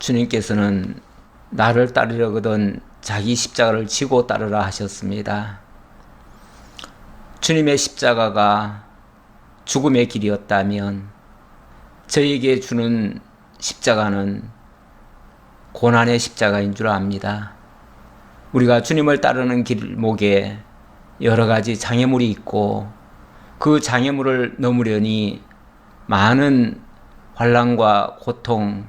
주님께서는 나를 따르려거든 자기 십자가를 지고 따르라 하셨습니다. 주님의 십자가가 죽음의 길이었다면 저에게 주는 십자가는 고난의 십자가인 줄 압니다. 우리가 주님을 따르는 길목에 여러 가지 장애물이 있고 그 장애물을 넘으려니 많은 환난과 고통,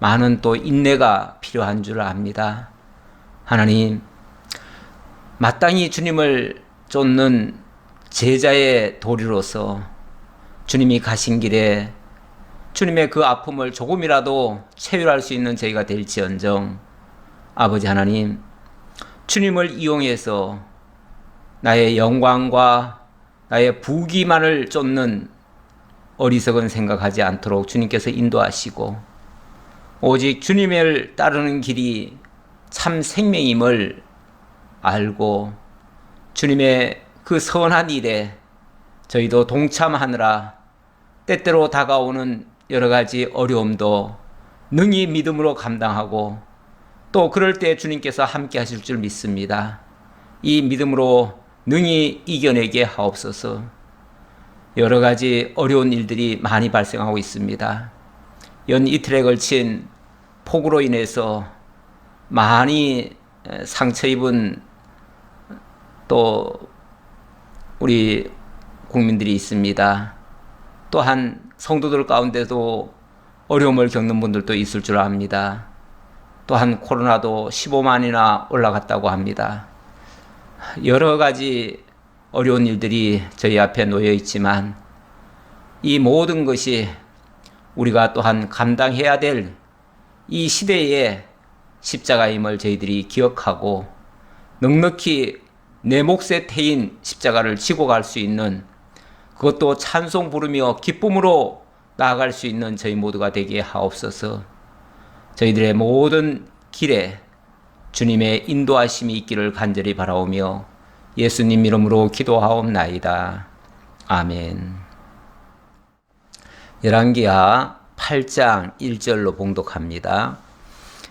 많은 또 인내가 필요한 줄 압니다. 하나님, 마땅히 주님을 쫓는 제자의 도리로서 주님이 가신 길에 주님의 그 아픔을 조금이라도 체휼할 수 있는 저희가 될지언정 아버지 하나님, 주님을 이용해서 나의 영광과 나의 부귀만을 쫓는 어리석은 생각하지 않도록 주님께서 인도하시고 오직 주님을 따르는 길이 참 생명임을 알고 주님의 그 선한 일에 저희도 동참하느라 때때로 다가오는 여러 가지 어려움도 능히 믿음으로 감당하고 또 그럴 때 주님께서 함께 하실 줄 믿습니다. 이 믿음으로 능히 이겨내게 하옵소서. 여러 가지 어려운 일들이 많이 발생하고 있습니다. 연 이틀에 걸친 폭우로 인해서 많이 상처 입은 또 우리 국민들이 있습니다. 또한 성도들 가운데도 어려움을 겪는 분들도 있을 줄 압니다. 또한 코로나도 15만이나 올라갔다고 합니다. 여러 가지 어려운 일들이 저희 앞에 놓여 있지만 이 모든 것이 우리가 또한 감당해야 될 이 시대의 십자가임을 저희들이 기억하고 넉넉히 내 몫의 태인 십자가를 지고 갈 수 있는, 그것도 찬송 부르며 기쁨으로 나아갈 수 있는 저희 모두가 되게 하옵소서. 저희들의 모든 길에 주님의 인도하심이 있기를 간절히 바라오며 예수님 이름으로 기도하옵나이다. 아멘. 열왕기하 8장 1절로 봉독합니다.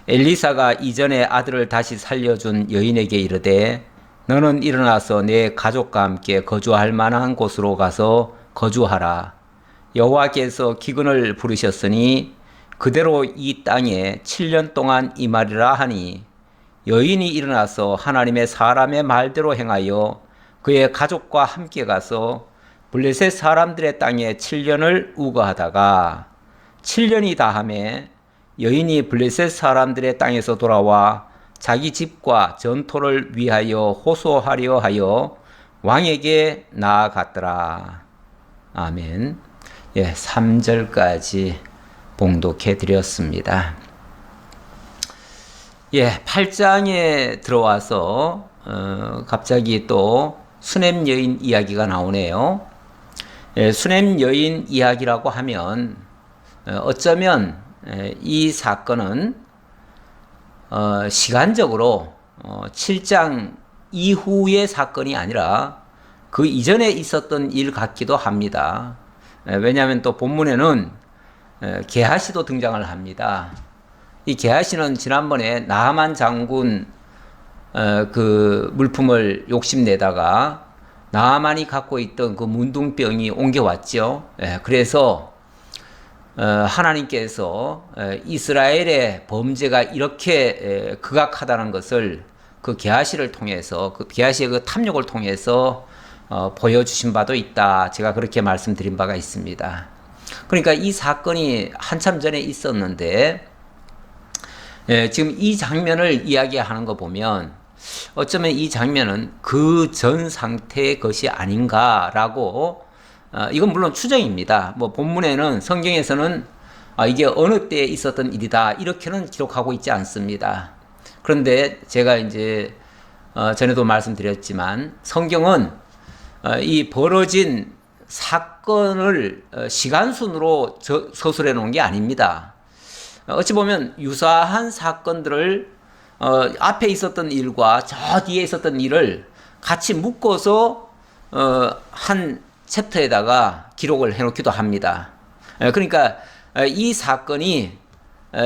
엘리사가 이전에 아들을 다시 살려준 여인에게 이르되 너는 일어나서 내 가족과 함께 거주할 만한 곳으로 가서 거주하라. 여호와께서 기근을 부르셨으니 그대로 이 땅에 7년 동안 임하리라 하니 여인이 일어나서 하나님의 사람의 말대로 행하여 그의 가족과 함께 가서 블레셋 사람들의 땅에 7년을 우거하다가 7년이 다함에 여인이 블레셋 사람들의 땅에서 돌아와 자기 집과 전토를 위하여 호소하려 하여 왕에게 나아갔더라. 아멘. 3절까지 봉독해 드렸습니다. 8장에 들어와서 갑자기 또 수넴 여인 이야기가 나오네요. 수넴 여인 이야기라고 하면 어쩌면 이 사건은 시간적으로 7장 이후의 사건이 아니라 그 이전에 있었던 일 같기도 합니다. 왜냐하면 또 본문에는 게하시도 등장을 합니다. 이 게하시는 지난번에 나하만 장군 그 물품을 욕심내다가 나하만이 갖고 있던 그 문둥병이 옮겨왔죠. 그래서 하나님께서 이스라엘의 범죄가 이렇게 극악하다는 것을 그 게하시를 통해서, 그 게하시의 그 탐욕을 통해서 보여주신 바도 있다. 제가 그렇게 말씀드린 바가 있습니다. 그러니까 이 사건이 한참 전에 있었는데 지금 이 장면을 이야기하는 거 보면 어쩌면 이 장면은 그 전 상태의 것이 아닌가라고, 이건 물론 추정입니다. 뭐 본문에는, 성경에서는 이게 어느 때에 있었던 일이다 이렇게는 기록하고 있지 않습니다. 그런데 제가 이제 전에도 말씀드렸지만 성경은 이 벌어진 사건을 시간순으로 서술해 놓은 게 아닙니다. 어찌 보면 유사한 사건들을 앞에 있었던 일과 저 뒤에 있었던 일을 같이 묶어서 한 챕터에다가 기록을 해놓기도 합니다. 그러니까 이 사건이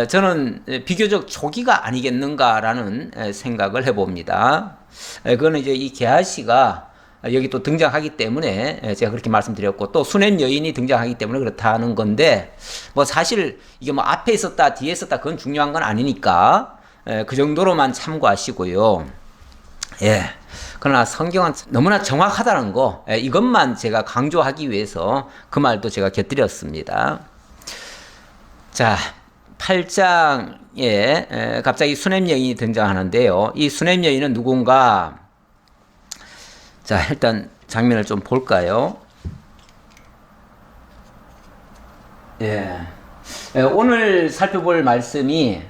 저는 비교적 초기가 아니겠는가라는 생각을 해봅니다. 그거는 이제 이 게하시가 여기 또 등장하기 때문에 제가 그렇게 말씀드렸고, 또 수냄 여인이 등장하기 때문에 그렇다는 건데, 뭐 사실 이게 뭐 앞에 있었다 뒤에 있었다 그건 중요한 건 아니니까 그 정도로만 참고하시고요. 예. 그러나 성경은 너무나 정확하다는 거, 이것만 제가 강조하기 위해서 그 말도 제가 곁들였습니다. 자, 8장에 갑자기 수냄 여인이 등장하는데요. 이 수냄 여인은 누군가? 자, 일단 장면을 좀 볼까요? 예. 오늘 살펴볼 말씀이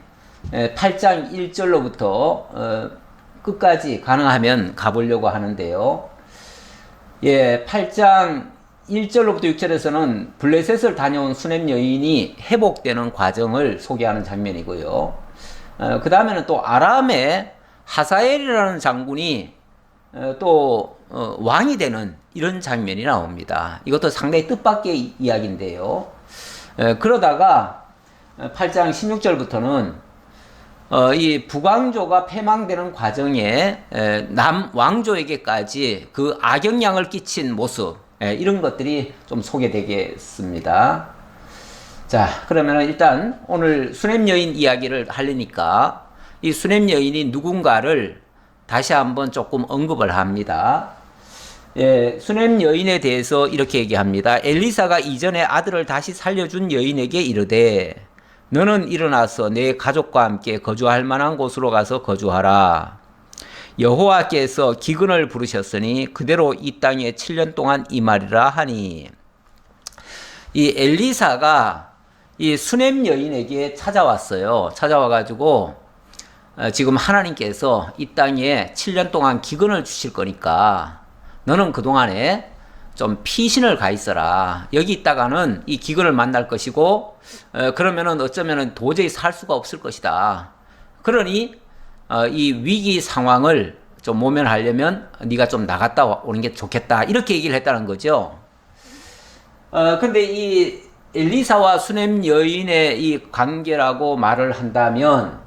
8장 1절로부터 끝까지 가능하면 가보려고 하는데요. 예, 8장 1절로부터 6절에서는 블레셋을 다녀온 수냄 여인이 회복되는 과정을 소개하는 장면이고요. 그 다음에는 또 아람의 하사엘이라는 장군이 또 왕이 되는 이런 장면이 나옵니다. 이것도 상당히 뜻밖의 이야기인데요. 그러다가 8장 16절부터는 이 북왕조가 패망되는 과정에 남왕조에게까지 그 악영향을 끼친 모습, 이런 것들이 좀 소개되겠습니다. 자, 그러면 일단 오늘 수냄 여인 이야기를 하려니까 이 수냄 여인이 누군가를 다시 한번 조금 언급을 합니다. 예, 수냄 여인에 대해서 이렇게 얘기합니다. 엘리사가 이전에 아들을 다시 살려준 여인에게 이르되 너는 일어나서 내 가족과 함께 거주할 만한 곳으로 가서 거주하라. 여호와께서 기근을 부르셨으니 그대로 이 땅에 7년 동안 임하리라 하니, 이 엘리사가 이 수냄 여인에게 찾아왔어요. 찾아와가지고 지금 하나님께서 이 땅에 7년 동안 기근을 주실 거니까 너는 그동안에 좀 피신을 가 있어라. 여기 있다가는 이 기근을 만날 것이고 그러면은 어쩌면은 도저히 살 수가 없을 것이다. 그러니 이 위기 상황을 좀 모면하려면 네가 좀 나갔다 오는 게 좋겠다. 이렇게 얘기를 했다는 거죠. 근데 이 엘리사와 수냄 여인의 이 관계라고 말을 한다면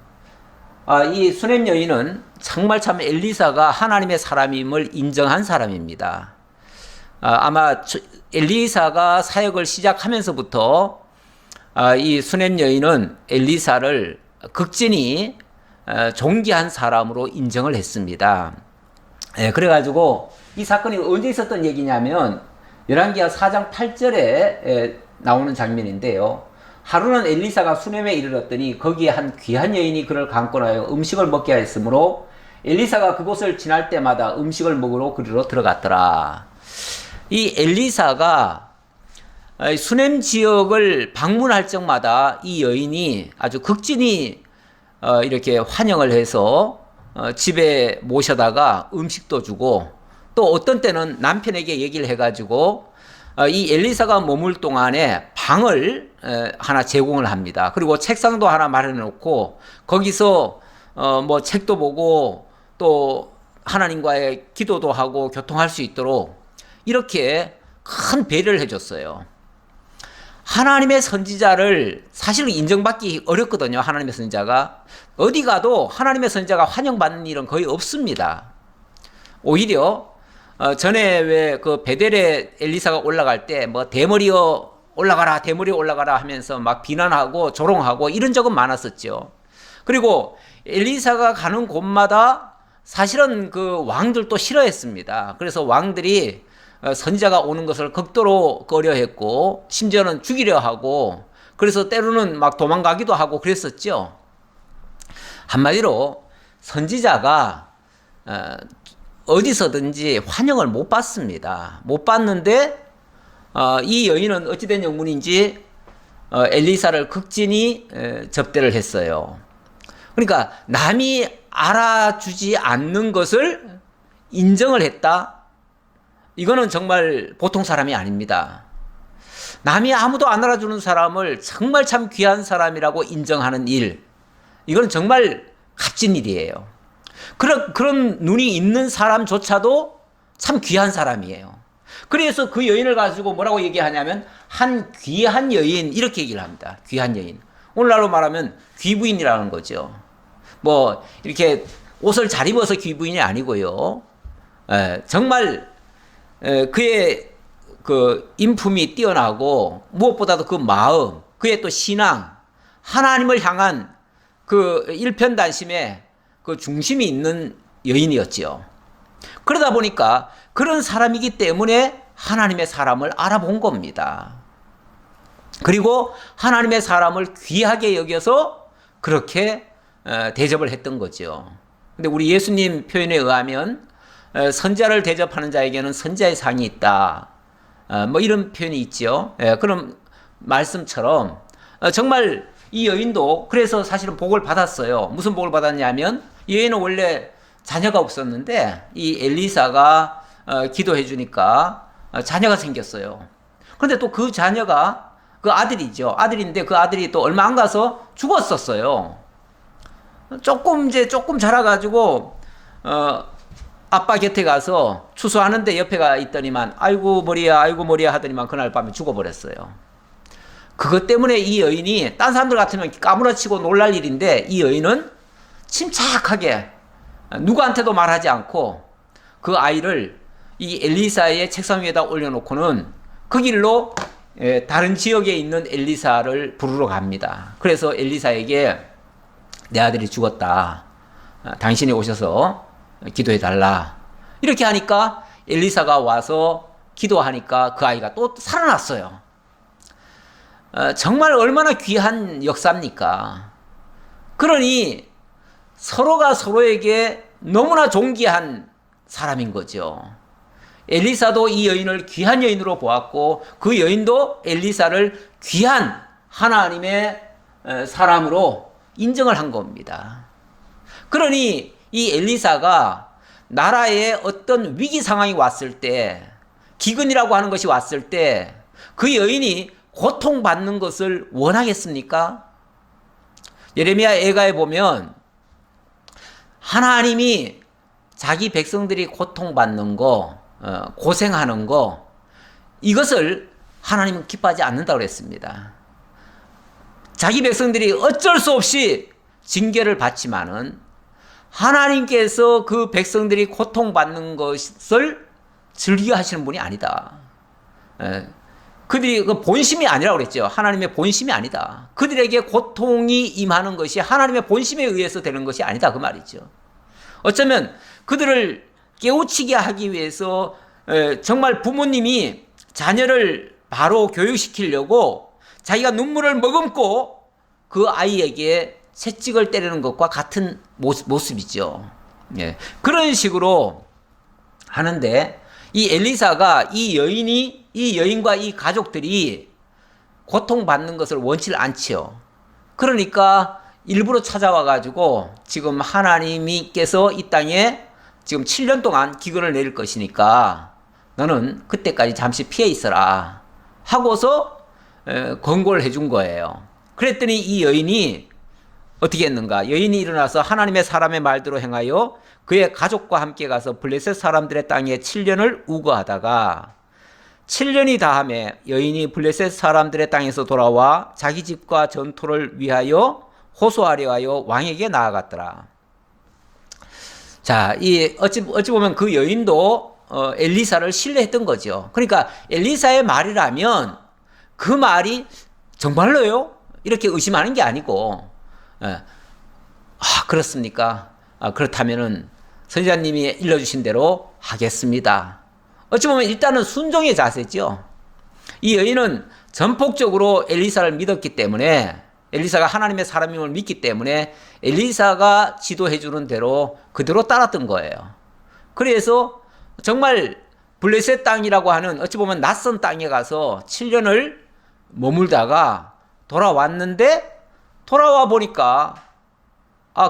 이 수냄 여인은 정말 참 엘리사가 하나님의 사람임을 인정한 사람입니다. 아마 엘리사가 사역을 시작하면서부터 이 수냄 여인은 엘리사를 극진히 존귀한 사람으로 인정을 했습니다. 그래가지고 이 사건이 언제 있었던 얘기냐면 열왕기하 4장 8절에 나오는 장면인데요. 하루는 엘리사가 수넴에 이르렀더니 거기에 한 귀한 여인이 그를 강권하여 음식을 먹게 하였으므로 엘리사가 그곳을 지날 때마다 음식을 먹으러 그리로 들어갔더라. 이 엘리사가 수넴 지역을 방문할 적마다 이 여인이 아주 극진히 이렇게 환영을 해서 집에 모셔다가 음식도 주고, 또 어떤 때는 남편에게 얘기를 해가지고 이 엘리사가 머물 동안에 방을 하나 제공을 합니다. 그리고 책상도 하나 마련해 놓고 거기서 뭐 책도 보고 또 하나님과의 기도도 하고 교통할 수 있도록 이렇게 큰 배려를 해줬어요. 하나님의 선지자를 사실 인정받기 어렵거든요. 하나님의 선지자가 어디 가도 하나님의 선지자가 환영받는 일은 거의 없습니다. 오히려 전에 왜 그 베델에 엘리사가 올라갈 때 뭐 대머리여 올라가라 대머리여 올라가라 하면서 막 비난하고 조롱하고 이런 적은 많았었죠. 그리고 엘리사가 가는 곳마다 사실은 그 왕들도 싫어했습니다. 그래서 왕들이 선지자가 오는 것을 극도로 꺼려했고 심지어는 죽이려 하고, 그래서 때로는 막 도망가기도 하고 그랬었죠. 한마디로 선지자가 어디서든지 환영을 못 받습니다. 못 받는데 이 여인은 어찌된 영문인지 엘리사를 극진히 접대를 했어요. 그러니까 남이 알아주지 않는 것을 인정을 했다. 이거는 정말 보통 사람이 아닙니다. 남이 아무도 안 알아주는 사람을 정말 참 귀한 사람이라고 인정하는 일, 이건 정말 값진 일이에요. 그런 눈이 있는 사람조차도 참 귀한 사람이에요. 그래서 그 여인을 가지고 뭐라고 얘기하냐면 한 귀한 여인, 이렇게 얘기를 합니다. 귀한 여인. 오늘날로 말하면 귀부인이라는 거죠. 뭐 이렇게 옷을 잘 입어서 귀부인이 아니고요. 정말 그의 그 인품이 뛰어나고 무엇보다도 그 마음, 그의 또 신앙, 하나님을 향한 그 일편단심의 그 중심이 있는 여인이었지요. 그러다 보니까 그런 사람이기 때문에 하나님의 사람을 알아본 겁니다. 그리고 하나님의 사람을 귀하게 여겨서 그렇게 대접을 했던 거죠. 근데 우리 예수님 표현에 의하면 선자를 대접하는 자에게는 선자의 상이 있다. 뭐 이런 표현이 있죠. 그런 말씀처럼 정말 이 여인도 그래서 사실은 복을 받았어요. 무슨 복을 받았냐면 이 여인은 원래 자녀가 없었는데 이 엘리사가 기도해 주니까 자녀가 생겼어요. 그런데 또 그 자녀가 그 아들이죠. 아들인데 그 아들이 또 얼마 안 가서 죽었었어요. 조금 자라가지고 아빠 곁에 가서 추수하는데 옆에가 있더니만 아이고 머리야 하더니만 그날 밤에 죽어버렸어요. 그것 때문에 이 여인이 딴 사람들 같으면 까무러치고 놀랄 일인데 이 여인은 침착하게 누구한테도 말하지 않고 그 아이를 이 엘리사의 책상 위에다 올려놓고는 그 길로 다른 지역에 있는 엘리사를 부르러 갑니다. 그래서 엘리사에게 내 아들이 죽었다. 당신이 오셔서 기도해 달라. 이렇게 하니까 엘리사가 와서 기도하니까 그 아이가 또 살아났어요. 정말 얼마나 귀한 역사입니까? 그러니 서로가 서로에게 너무나 존귀한 사람인 거죠. 엘리사도 이 여인을 귀한 여인으로 보았고 그 여인도 엘리사를 귀한 하나님의 사람으로 인정을 한 겁니다. 그러니 이 엘리사가 나라에 어떤 위기 상황이 왔을 때, 기근이라고 하는 것이 왔을 때 그 여인이 고통받는 것을 원하겠습니까? 예레미야 애가에 보면 하나님이 자기 백성들이 고통받는 거, 고생하는 거, 이것을 하나님은 기뻐하지 않는다고 그랬습니다. 자기 백성들이 어쩔 수 없이 징계를 받지만은 하나님께서 그 백성들이 고통받는 것을 즐겨 하시는 분이 아니다. 그들이 그 본심이 아니라고 그랬죠. 하나님의 본심이 아니다. 그들에게 고통이 임하는 것이 하나님의 본심에 의해서 되는 것이 아니다. 그 말이죠. 어쩌면 그들을 깨우치게 하기 위해서 정말 부모님이 자녀를 바로 교육시키려고 자기가 눈물을 머금고 그 아이에게 채찍을 때리는 것과 같은 모습이죠. 그런 식으로 하는데 이 엘리사가 이 여인과 이 가족들이 고통받는 것을 원치 않지요. 그러니까 일부러 찾아와 가지고 지금 하나님께서 이 땅에 지금 7년 동안 기근을 내릴 것이니까 너는 그때까지 잠시 피해 있어라 하고서 권고를 해준 거예요. 그랬더니 이 여인이 어떻게 했는가? 여인이 일어나서 하나님의 사람의 말대로 행하여 그의 가족과 함께 가서 블레셋 사람들의 땅에 7년을 우거하다가 7년이 다음에 여인이 블레셋 사람들의 땅에서 돌아와 자기 집과 전토를 위하여 호소하려 하여 왕에게 나아갔더라. 자, 어찌 보면 그 여인도 엘리사를 신뢰했던 거죠. 그러니까 엘리사의 말이라면 그 말이 정말로요? 이렇게 의심하는 게 아니고, 그렇습니까? 그렇다면은 선지자님이 일러주신 대로 하겠습니다. 어찌 보면 일단은 순종의 자세죠. 이 여인은 전폭적으로 엘리사를 믿었기 때문에, 엘리사가 하나님의 사람임을 믿기 때문에 엘리사가 지도해주는 대로 그대로 따랐던 거예요. 그래서 정말 블레셋 땅이라고 하는 어찌 보면 낯선 땅에 가서 7년을 머물다가 돌아왔는데, 돌아와 보니까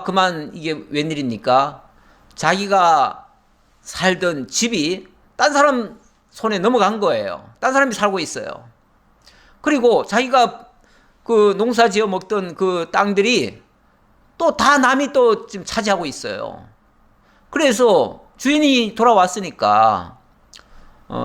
그만 이게 웬일입니까? 자기가 살던 집이 딴 사람 손에 넘어간 거예요. 딴 사람이 살고 있어요. 그리고 자기가 그 농사 지어 먹던 그 땅들이 또 다 남이 또 지금 차지하고 있어요. 그래서 주인이 돌아왔으니까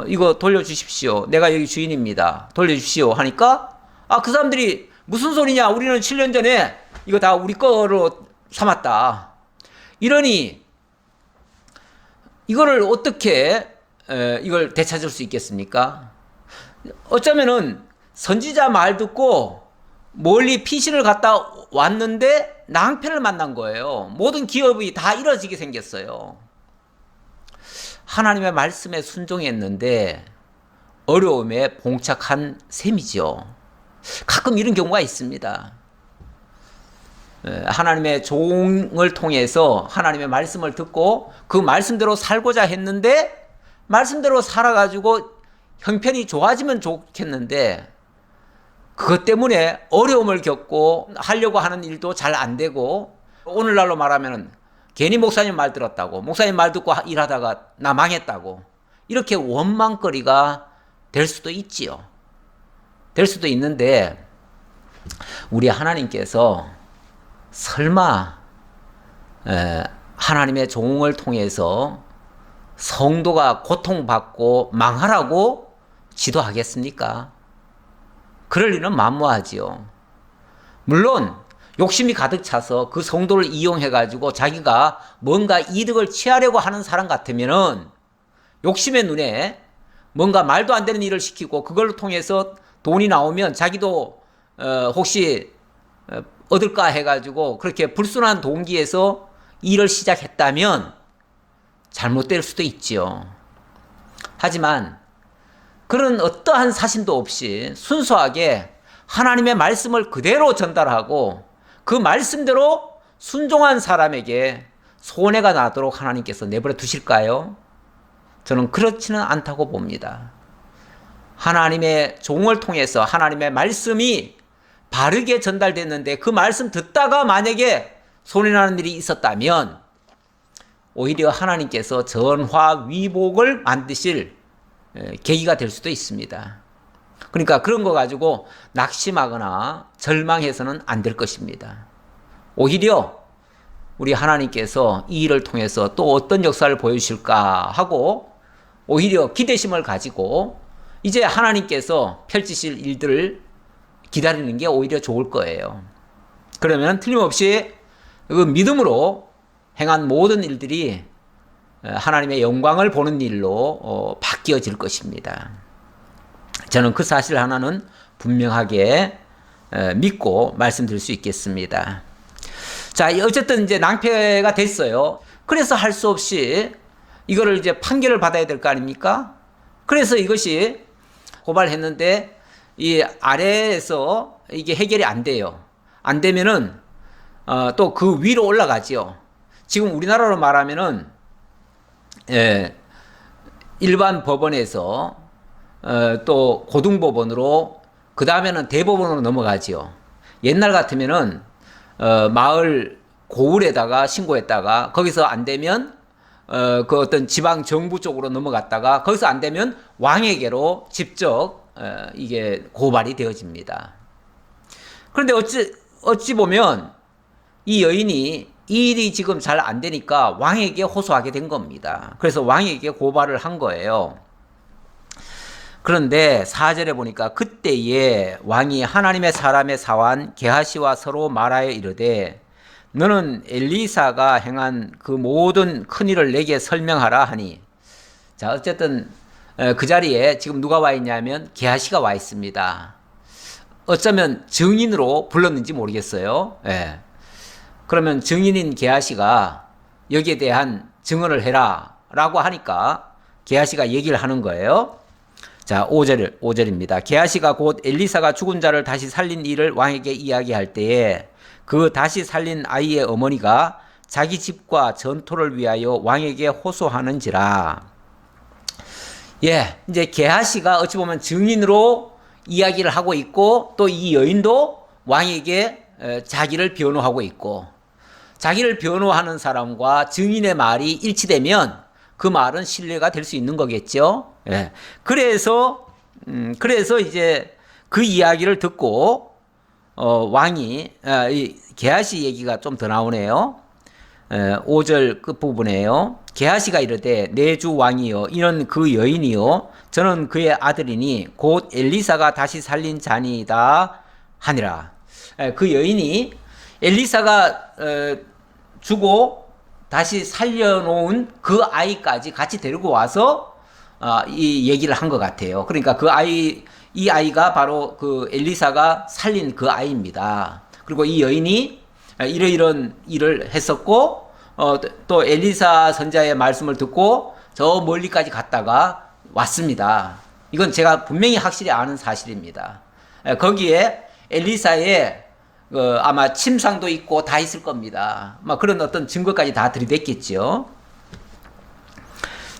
이거 돌려주십시오. 내가 여기 주인입니다. 돌려주십시오 하니까 그 사람들이 무슨 소리냐? 우리는 7년 전에 이거 다 우리 거로 삼았다. 이러니 이거를 어떻게 이걸 되찾을 수 있겠습니까? 어쩌면은 선지자 말 듣고 멀리 피신을 갔다 왔는데 낭패를 만난 거예요. 모든 기업이 다 이뤄지게 생겼어요. 하나님의 말씀에 순종했는데 어려움에 봉착한 셈이죠. 가끔 이런 경우가 있습니다. 하나님의 종을 통해서 하나님의 말씀을 듣고 그 말씀대로 살고자 했는데 말씀대로 살아가지고 형편이 좋아지면 좋겠는데 그것 때문에 어려움을 겪고 하려고 하는 일도 잘 안 되고 오늘날로 말하면 괜히 목사님 말 들었다고 목사님 말 듣고 일하다가 나 망했다고 이렇게 원망거리가 될 수도 있지요. 될 수도 있는데 우리 하나님께서 설마 하나님의 종을 통해서 성도가 고통받고 망하라고 지도하겠습니까? 그럴 일은 만무하지요. 물론 욕심이 가득 차서 그 성도를 이용해가지고 자기가 뭔가 이득을 취하려고 하는 사람 같으면은 욕심의 눈에 뭔가 말도 안 되는 일을 시키고 그걸 통해서 돈이 나오면 자기도 혹시 얻을까 해가지고 그렇게 불순한 동기에서 일을 시작했다면 잘못될 수도 있지요. 하지만 그런 어떠한 사심도 없이 순수하게 하나님의 말씀을 그대로 전달하고 그 말씀대로 순종한 사람에게 손해가 나도록 하나님께서 내버려 두실까요? 저는 그렇지는 않다고 봅니다. 하나님의 종을 통해서 하나님의 말씀이 바르게 전달됐는데 그 말씀 듣다가 만약에 손해나는 일이 있었다면 오히려 하나님께서 전화위복을 만드실 계기가 될 수도 있습니다. 그러니까 그런 거 가지고 낙심하거나 절망해서는 안 될 것입니다. 오히려 우리 하나님께서 이 일을 통해서 또 어떤 역사를 보여주실까 하고 오히려 기대심을 가지고 이제 하나님께서 펼치실 일들을 기다리는 게 오히려 좋을 거예요. 그러면 틀림없이 그 믿음으로 행한 모든 일들이 하나님의 영광을 보는 일로 바뀌어질 것입니다. 저는 그 사실 하나는 분명하게 믿고 말씀드릴 수 있겠습니다. 자, 어쨌든 이제 낭패가 됐어요. 그래서 할 수 없이 이거를 이제 판결을 받아야 될 거 아닙니까? 그래서 이것이 고발했는데 이 아래에서 이게 해결이 안 돼요. 안 되면은 또 그 위로 올라가지요. 지금 우리나라로 말하면은 일반 법원에서 또 고등법원으로 그 다음에는 대법원으로 넘어가지요. 옛날 같으면은 마을 고을에다가 신고했다가 거기서 안 되면 그 어떤 지방 정부 쪽으로 넘어갔다가 거기서 안 되면 왕에게로 직접 이게 고발이 되어집니다. 그런데 어찌 보면 이 여인이 이 일이 지금 잘 안 되니까 왕에게 호소하게 된 겁니다. 그래서 왕에게 고발을 한 거예요. 그런데 4절에 보니까 그때에 왕이 하나님의 사람의 사환 게하시와 서로 말하여 이르되 너는 엘리사가 행한 그 모든 큰일을 내게 설명하라 하니 자 어쨌든 그 자리에 지금 누가 와 있냐면 게하시가 와 있습니다. 어쩌면 증인으로 불렀는지 모르겠어요. 예. 그러면 증인인 게하시가 여기에 대한 증언을 해라 라고 하니까 게하시가 얘기를 하는 거예요. 자 5절입니다. 게하시가 곧 엘리사가 죽은 자를 다시 살린 일을 왕에게 이야기할 때에 그 다시 살린 아이의 어머니가 자기 집과 전토를 위하여 왕에게 호소하는지라. 예, 이제 게하시가 어찌 보면 증인으로 이야기를 하고 있고 또 이 여인도 왕에게 자기를 변호하고 있고 자기를 변호하는 사람과 증인의 말이 일치되면 그 말은 신뢰가 될 수 있는 거겠죠. 예. 그래서 이제 그 이야기를 듣고 왕이 이 게하시 얘기가 좀 더 나오네요. 5절 끝부분에요. 게하시가 이르되 내 주 왕이여 이는 그 여인이요 저는 그의 아들이니 곧 엘리사가 다시 살린 자니이다 하니라. 그 여인이 엘리사가 주고 다시 살려놓은 그 아이까지 같이 데리고 와서 이 얘기를 한 것 같아요. 그러니까 이 아이가 바로 그 엘리사가 살린 그 아이입니다. 그리고 이 여인이 이런 일을 했었고 또 엘리사 선자의 말씀을 듣고 저 멀리까지 갔다가 왔습니다. 이건 제가 분명히 확실히 아는 사실입니다. 거기에 엘리사의 아마 침상도 있고 다 있을 겁니다. 그런 어떤 증거까지 다 들이댔겠죠.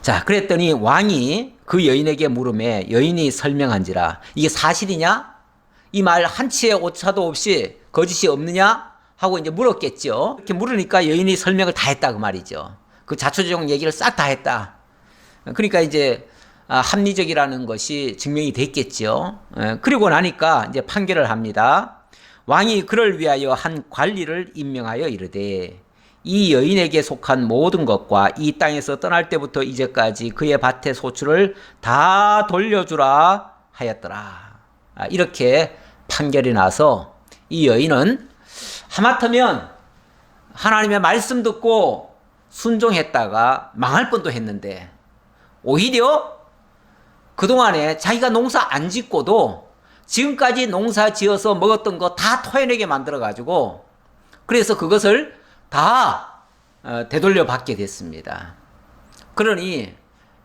자, 그랬더니 왕이 그 여인에게 물음에 여인이 설명한지라 이게 사실이냐? 이 말 한치의 오차도 없이 거짓이 없느냐? 하고 이제 물었겠죠. 이렇게 물으니까 여인이 설명을 다 했다 그 말이죠. 그 자초지종 얘기를 싹 다 했다. 그러니까 이제 합리적이라는 것이 증명이 됐겠죠. 그리고 나니까 이제 판결을 합니다. 왕이 그를 위하여 한 관리를 임명하여 이르되 이 여인에게 속한 모든 것과 이 땅에서 떠날 때부터 이제까지 그의 밭의 소출을 다 돌려주라 하였더라. 이렇게 판결이 나서 이 여인은 하마터면 하나님의 말씀 듣고 순종했다가 망할 뻔도 했는데 오히려 그동안에 자기가 농사 안 짓고도 지금까지 농사 지어서 먹었던 거 다 토해내게 만들어가지고 그래서 그것을 다 되돌려 받게 됐습니다. 그러니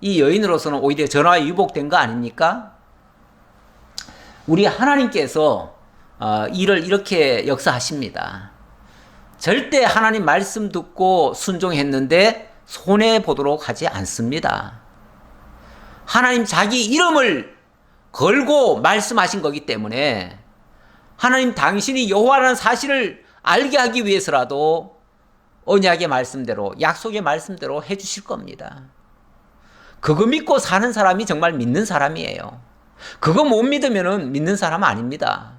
이 여인으로서는 오히려 전화에 유복된 거 아닙니까? 우리 하나님께서 일을 이렇게 역사하십니다. 절대 하나님 말씀 듣고 순종했는데 손해보도록 하지 않습니다. 하나님 자기 이름을 걸고 말씀하신 거기 때문에 하나님 당신이 여호와라는 사실을 알게 하기 위해서라도 언약의 말씀대로 약속의 말씀대로 해주실 겁니다. 그거 믿고 사는 사람이 정말 믿는 사람이에요. 그거 못 믿으면 믿는 사람 아닙니다.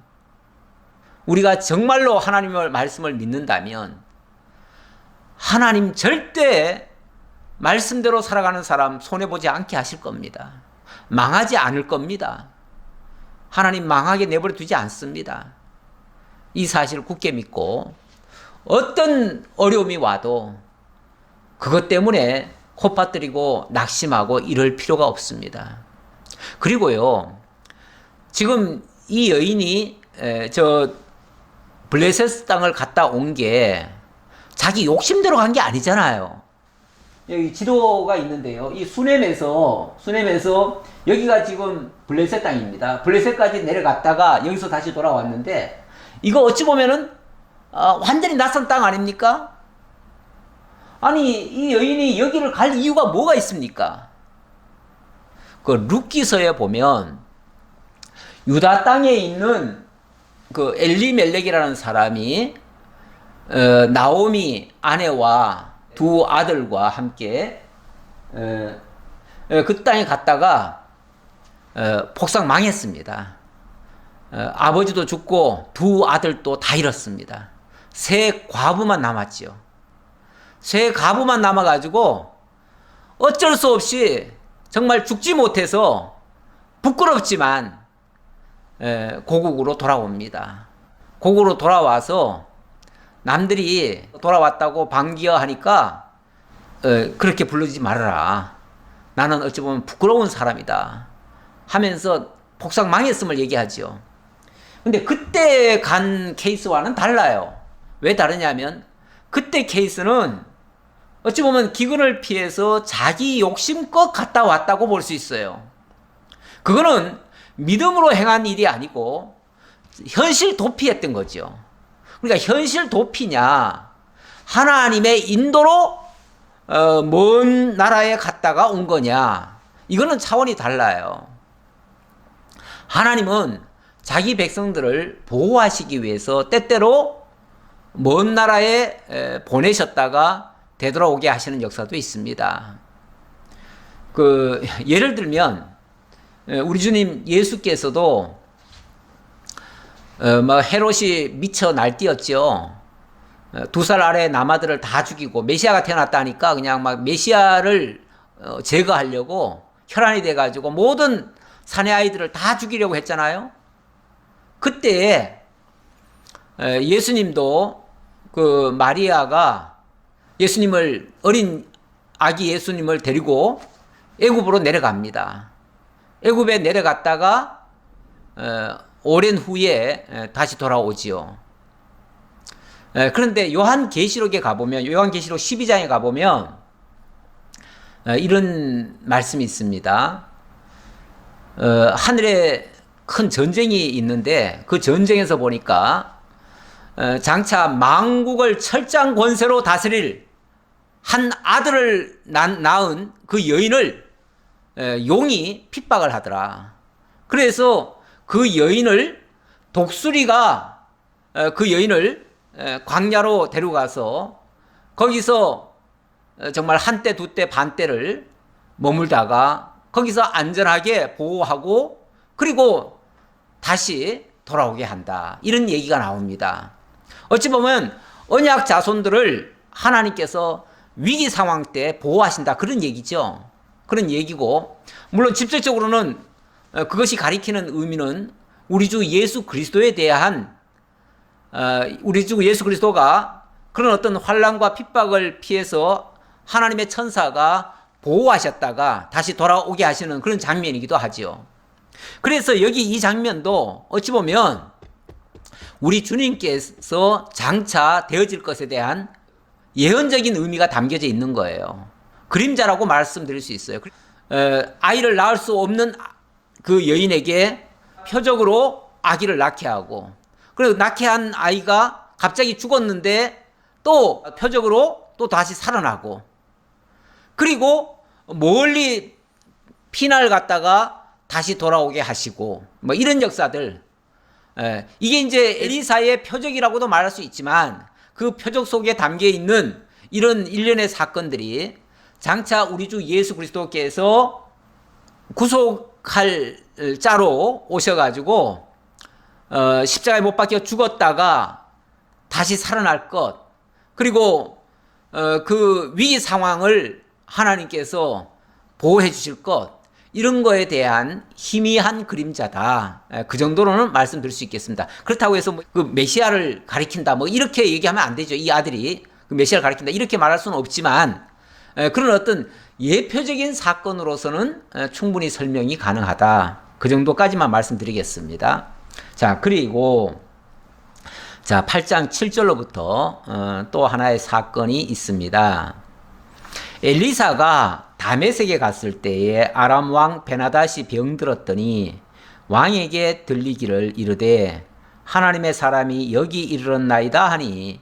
우리가 정말로 하나님의 말씀을 믿는다면 하나님 절대 말씀대로 살아가는 사람 손해보지 않게 하실 겁니다. 망하지 않을 겁니다. 하나님 망하게 내버려 두지 않습니다. 이 사실을 굳게 믿고 어떤 어려움이 와도 그것 때문에 콧받들이고 낙심하고 이럴 필요가 없습니다. 그리고요, 지금 이 여인이 저 블레셋 땅을 갔다 온 게 자기 욕심대로 간 게 아니잖아요. 여기 지도가 있는데요. 이 수넴에서 여기가 지금 블레셋 땅입니다. 블레셋까지 내려갔다가 여기서 다시 돌아왔는데 이거 어찌 보면은 완전히 낯선 땅 아닙니까? 아니 이 여인이 여기를 갈 이유가 뭐가 있습니까? 그 룻기서에 보면 유다 땅에 있는 그 엘리멜렉이라는 사람이 나오미 아내와 두 아들과 함께 그 땅에 갔다가 폭삭 망했습니다. 아버지도 죽고 두 아들도 다 잃었습니다. 세 과부만 남았지요. 세 과부만 남아가지고 어쩔 수 없이 정말 죽지 못해서 부끄럽지만 고국으로 돌아옵니다. 고국으로 돌아와서 남들이 돌아왔다고 반기어하니까 그렇게 부르지 말아라. 나는 어찌 보면 부끄러운 사람이다 하면서 폭삭 망했음을 얘기하죠. 근데 그때 간 케이스와는 달라요. 왜 다르냐면 그때 케이스는 어찌 보면 기근을 피해서 자기 욕심껏 갔다 왔다고 볼 수 있어요. 그거는 믿음으로 행한 일이 아니고 현실 도피했던 거죠. 그러니까 현실 도피냐 하나님의 인도로 먼 나라에 갔다가 온 거냐 이거는 차원이 달라요. 하나님은 자기 백성들을 보호하시기 위해서 때때로 먼 나라에 보내셨다가 되돌아오게 하시는 역사도 있습니다. 예를 들면 우리 주님 예수께서도 헤롯이 미쳐 날뛰었죠. 2살 아래 남아들을 다 죽이고 메시아가 태어났다니까 그냥 막 메시아를 제거하려고 혈안이 돼가지고 모든 사내 아이들을 다 죽이려고 했잖아요. 그때 예수님도 그 마리아가 예수님을 어린 아기 예수님을 데리고 애굽으로 내려갑니다. 애굽에 내려갔다가 오랜 후에 다시 돌아오지요. 그런데 요한계시록에 가보면 요한계시록 12장에 가보면 이런 말씀이 있습니다. 하늘에 큰 전쟁이 있는데 그 전쟁에서 보니까 장차 만국을 철장 권세로 다스릴 한 아들을 낳은 그 여인을 용이 핍박을 하더라. 그래서 그 여인을 독수리가 그 여인을 광야로 데려가서 거기서 정말 한때 두때 반때를 머물다가 거기서 안전하게 보호하고 그리고 다시 돌아오게 한다. 이런 얘기가 나옵니다. 어찌 보면 언약 자손들을 하나님께서 위기 상황 때 보호하신다. 그런 얘기죠. 그런 얘기고, 물론 직접적으로는 그것이 가리키는 의미는 우리 주 예수 그리스도에 대한 우리 주 예수 그리스도가 그런 어떤 환난과 핍박을 피해서 하나님의 천사가 보호하셨다가 다시 돌아오게 하시는 그런 장면이기도 하지요. 그래서 여기 이 장면도 어찌 보면 우리 주님께서 장차 되어질 것에 대한 예언적인 의미가 담겨져 있는 거예요. 그림자라고 말씀드릴 수 있어요. 아이를 낳을 수 없는 그 여인에게 표적으로 아기를 낳게 하고, 그리고 낳게 한 아이가 갑자기 죽었는데 또 표적으로 또 다시 살아나고, 그리고 멀리 피날 갔다가 다시 돌아오게 하시고, 뭐 이런 역사들. 이게 이제 엘리사의 표적이라고도 말할 수 있지만 그 표적 속에 담겨 있는 이런 일련의 사건들이 장차 우리 주 예수 그리스도께서 구속할 자로 오셔가지고 십자가에 못 박혀 죽었다가 다시 살아날 것, 그리고 그 위기 상황을 하나님께서 보호해 주실 것, 이런 거에 대한 희미한 그림자다. 그 정도로는 말씀드릴 수 있겠습니다. 그렇다고 해서 그 메시아를 가리킨다 뭐 이렇게 얘기하면 안 되죠. 이 아들이 그 메시아를 가리킨다 이렇게 말할 수는 없지만 그런 어떤 예표적인 사건으로서는 충분히 설명이 가능하다. 그 정도까지만 말씀드리겠습니다. 자, 그리고 자 8장 7절로부터 또 하나의 사건이 있습니다. 엘리사가 다메섹에 갔을 때에 아람 왕 베나닷이 병들었더니 왕에게 들리기를 이르되 하나님의 사람이 여기 이르렀나이다 하니,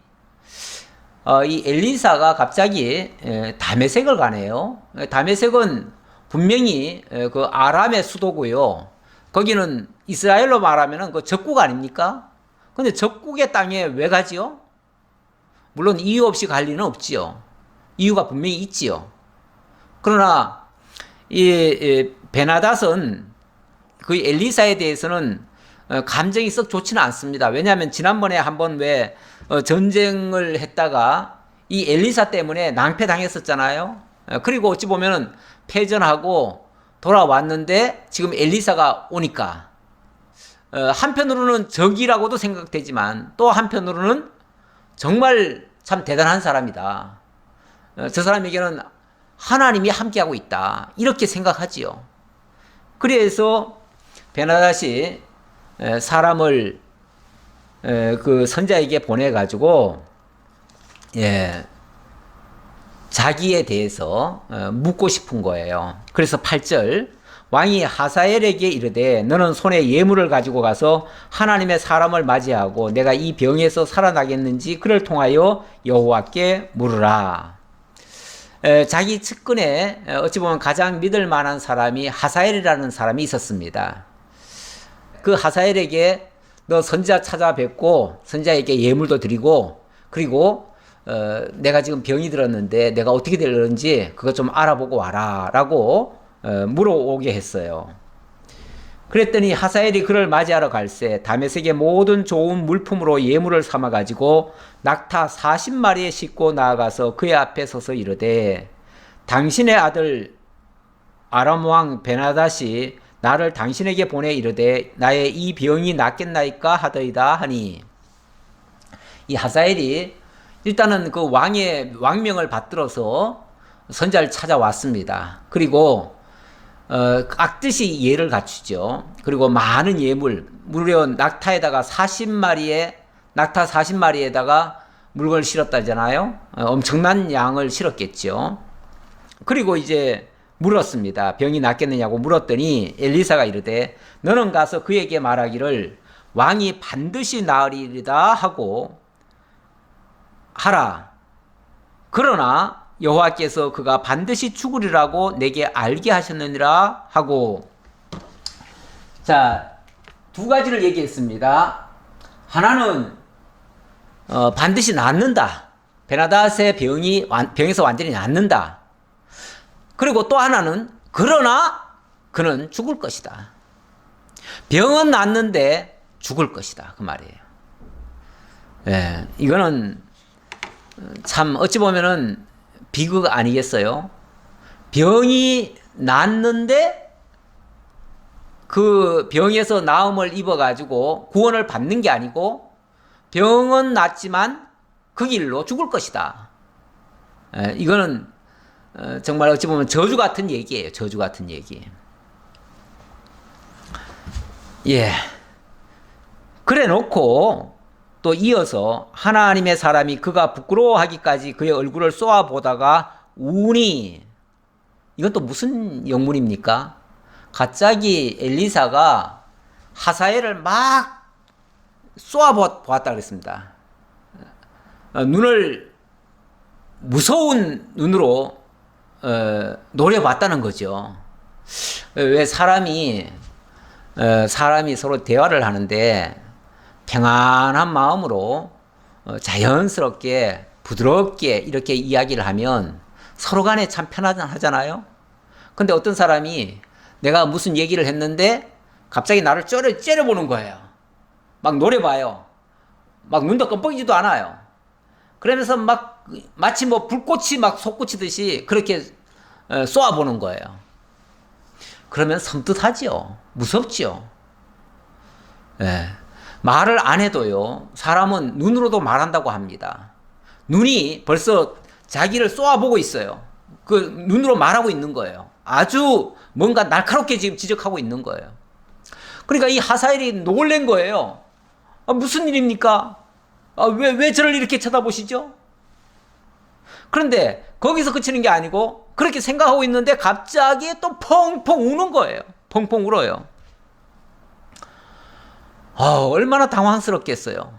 이 엘리사가 갑자기 다메섹을 가네요. 다메섹은 분명히 그 아람의 수도고요. 거기는 이스라엘로 말하면 그 적국 아닙니까? 근데 적국의 땅에 왜 가지요? 물론 이유 없이 갈 리는 없지요. 이유가 분명히 있지요. 그러나 이 베나닷은 그 엘리사에 대해서는 감정이 썩 좋지는 않습니다. 왜냐하면 지난번에 한번 왜 전쟁을 했다가 이 엘리사 때문에 낭패당했었잖아요. 그리고 어찌 보면은 패전하고 돌아왔는데 지금 엘리사가 오니까 한편으로는 적이라고도 생각되지만 또 한편으로는 정말 참 대단한 사람이다. 저 사람에게는 하나님이 함께하고 있다. 이렇게 생각하지요. 그래서 베나닷이 사람을 그 선자에게 보내가지고 자기에 대해서 묻고 싶은 거예요. 그래서 8절 왕이 하사엘에게 이르되 너는 손에 예물을 가지고 가서 하나님의 사람을 맞이하고 내가 이 병에서 살아나겠는지 그를 통하여 여호와께 물으라. 자기 측근에 어찌 보면 가장 믿을 만한 사람이 하사엘이라는 사람이 있었습니다. 그 하사엘에게 너 선지자 찾아뵙고 선지자에게 예물도 드리고 그리고 내가 지금 병이 들었는데 내가 어떻게 되는지 그것 좀 알아보고 와라 라고 물어오게 했어요. 그랬더니 하사엘이 그를 맞이하러 갈새 다메섹의 모든 좋은 물품으로 예물을 삼아 가지고 낙타 40마리에 싣고 나아가서 그의 앞에 서서 이르되 당신의 아들 아람 왕 베나닷이 나를 당신에게 보내 이르되 나의 이 병이 낫겠나이까 하더이다 하니, 이 하사엘이 일단은 그 왕의 왕명을 받들어서 선자를 찾아왔습니다. 그리고 깍듯이 예를 갖추죠. 그리고 많은 예물, 무려 낙타에다가 40마리에 낙타 40마리에다가 물건을 실었다잖아요. 엄청난 양을 실었겠죠. 그리고 이제 물었습니다. 병이 낫겠느냐고 물었더니 엘리사가 이르되 너는 가서 그에게 말하기를 왕이 반드시 나으리이다 하고 하라. 그러나 여호와께서 그가 반드시 죽으리라고 내게 알게 하셨느니라 하고. 자, 두 가지를 얘기했습니다. 하나는 반드시 낫는다. 베나닷의 병에서 완전히 낫는다. 그리고 또 하나는 그러나 그는 죽을 것이다. 병은 낫는데 죽을 것이다. 그 말이에요. 예, 이거는 참 어찌 보면은 비극 아니겠어요? 병이 낫는데 그 병에서 나음을 입어가지고 구원을 받는 게 아니고 병은 낫지만 그 길로 죽을 것이다. 이거는 정말 어찌 보면 저주 같은 얘기예요. 저주 같은 얘기. 예. 그래 놓고 또 이어서 하나님의 사람이 그가 부끄러워하기까지 그의 얼굴을 쏘아보다가 우니. 이건 또 무슨 영문입니까? 갑자기 엘리사가 하사엘을 막 쏘아보았다 그랬습니다. 눈을 무서운 눈으로 노려봤다는 거죠. 왜 사람이 서로 대화를 하는데 평안한 마음으로 자연스럽게 부드럽게 이렇게 이야기를 하면 서로 간에 참 편하잖아요. 근데 어떤 사람이 내가 무슨 얘기를 했는데 갑자기 나를 째려보는 거예요. 막 노려봐요. 막 눈도 껌뻑이지도 않아요. 그러면서 막 마치 뭐 불꽃이 막 솟구치듯이 그렇게 쏘아보는 거예요. 그러면 섬뜩하지요. 무섭지요. 예. 말을 안 해도요, 사람은 눈으로도 말한다고 합니다. 눈이 벌써 자기를 쏘아보고 있어요. 그 눈으로 말하고 있는 거예요. 아주 뭔가 날카롭게 지금 지적하고 있는 거예요. 그러니까 이 하사엘이 놀란 거예요. 무슨 일입니까? 왜 저를 이렇게 쳐다보시죠? 그런데 거기서 그치는 게 아니고 그렇게 생각하고 있는데 갑자기 또 펑펑 우는 거예요. 펑펑 울어요. 얼마나 당황스럽겠어요.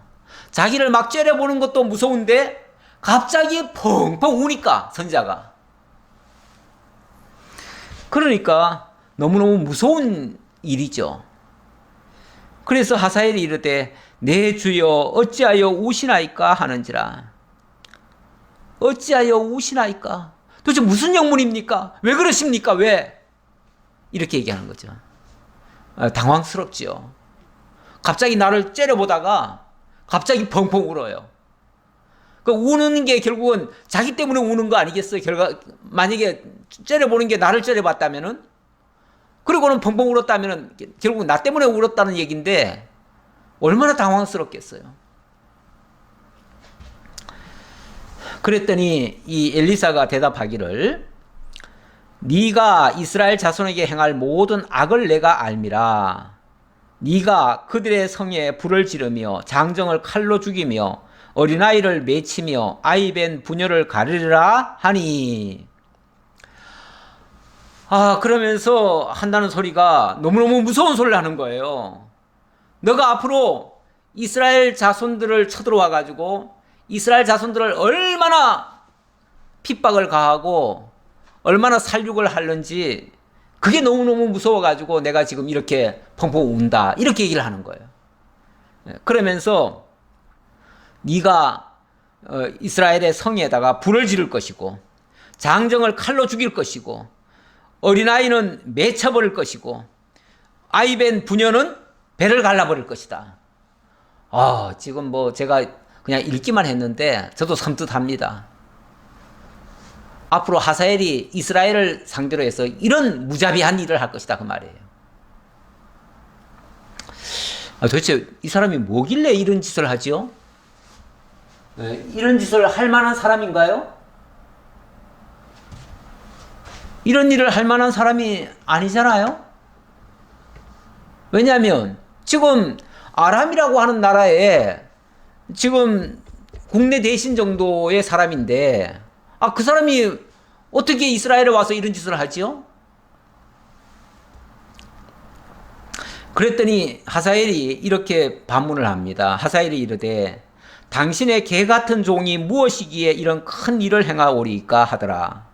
자기를 막 째려보는 것도 무서운데 갑자기 펑펑 우니까 선자가. 그러니까 너무너무 무서운 일이죠. 그래서 하사엘이 이르되 내 주여 어찌하여 우시나이까 하는지라. 어찌하여 우시나이까? 도대체 무슨 영문입니까? 왜 그러십니까? 왜? 이렇게 얘기하는 거죠. 당황스럽지요. 갑자기 나를 째려보다가 갑자기 펑펑 울어요. 그 우는 게 결국은 자기 때문에 우는 거 아니겠어요? 만약에 째려보는 게 나를 째려봤다면은, 그리고는 펑펑 울었다면은 결국 나 때문에 울었다는 얘기인데 얼마나 당황스럽겠어요. 그랬더니 이 엘리사가 대답하기를 네가 이스라엘 자손에게 행할 모든 악을 내가 알미라. 네가 그들의 성에 불을 지르며 장정을 칼로 죽이며 어린아이를 맺히며 아이벤 부녀를 가르리라 하니. 그러면서 한다는 소리가 너무너무 무서운 소리를 하는 거예요. 너가 앞으로 이스라엘 자손들을 쳐들어와 가지고 이스라엘 자손들을 얼마나 핍박을 가하고 얼마나 살육을 하는지 그게 너무너무 무서워가지고 내가 지금 이렇게 펑펑 운다. 이렇게 얘기를 하는 거예요. 그러면서 네가 이스라엘의 성에다가 불을 지를 것이고 장정을 칼로 죽일 것이고 어린아이는 매쳐버릴 것이고 아이벤 부녀는 배를 갈라버릴 것이다. 지금 뭐 제가 그냥 읽기만 했는데 저도 섬뜩합니다. 앞으로 하사엘이 이스라엘을 상대로 해서 이런 무자비한 일을 할 것이다 그 말이에요. 도대체 이 사람이 뭐길래 이런 짓을 하죠? 이런 짓을 할 만한 사람인가요? 이런 일을 할 만한 사람이 아니잖아요? 왜냐하면 지금 아람이라고 하는 나라에 지금 국내 대신 정도의 사람인데, 그 사람이 어떻게 이스라엘에 와서 이런 짓을 하지요? 그랬더니 하사엘이 이렇게 반문을 합니다. 하사엘이 이르되 당신의 개 같은 종이 무엇이기에 이런 큰 일을 행하오리까 하더라.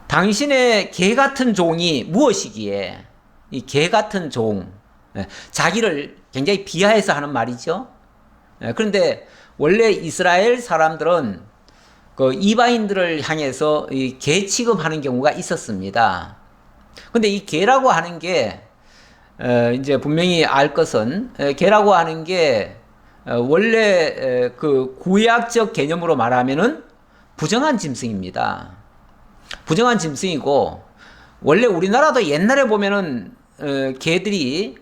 당신의 개 같은 종이 무엇이기에, 이 개 같은 종, 자기를 굉장히 비하해서 하는 말이죠. 그런데 원래 이스라엘 사람들은 그 이방인들을 향해서 이 개 취급하는 경우가 있었습니다. 근데 이 개라고 하는 게 이제 분명히 알 것은, 개라고 하는 게 원래 그 구약적 개념으로 말하면은 부정한 짐승입니다. 부정한 짐승이고, 원래 우리나라도 옛날에 보면은 개들이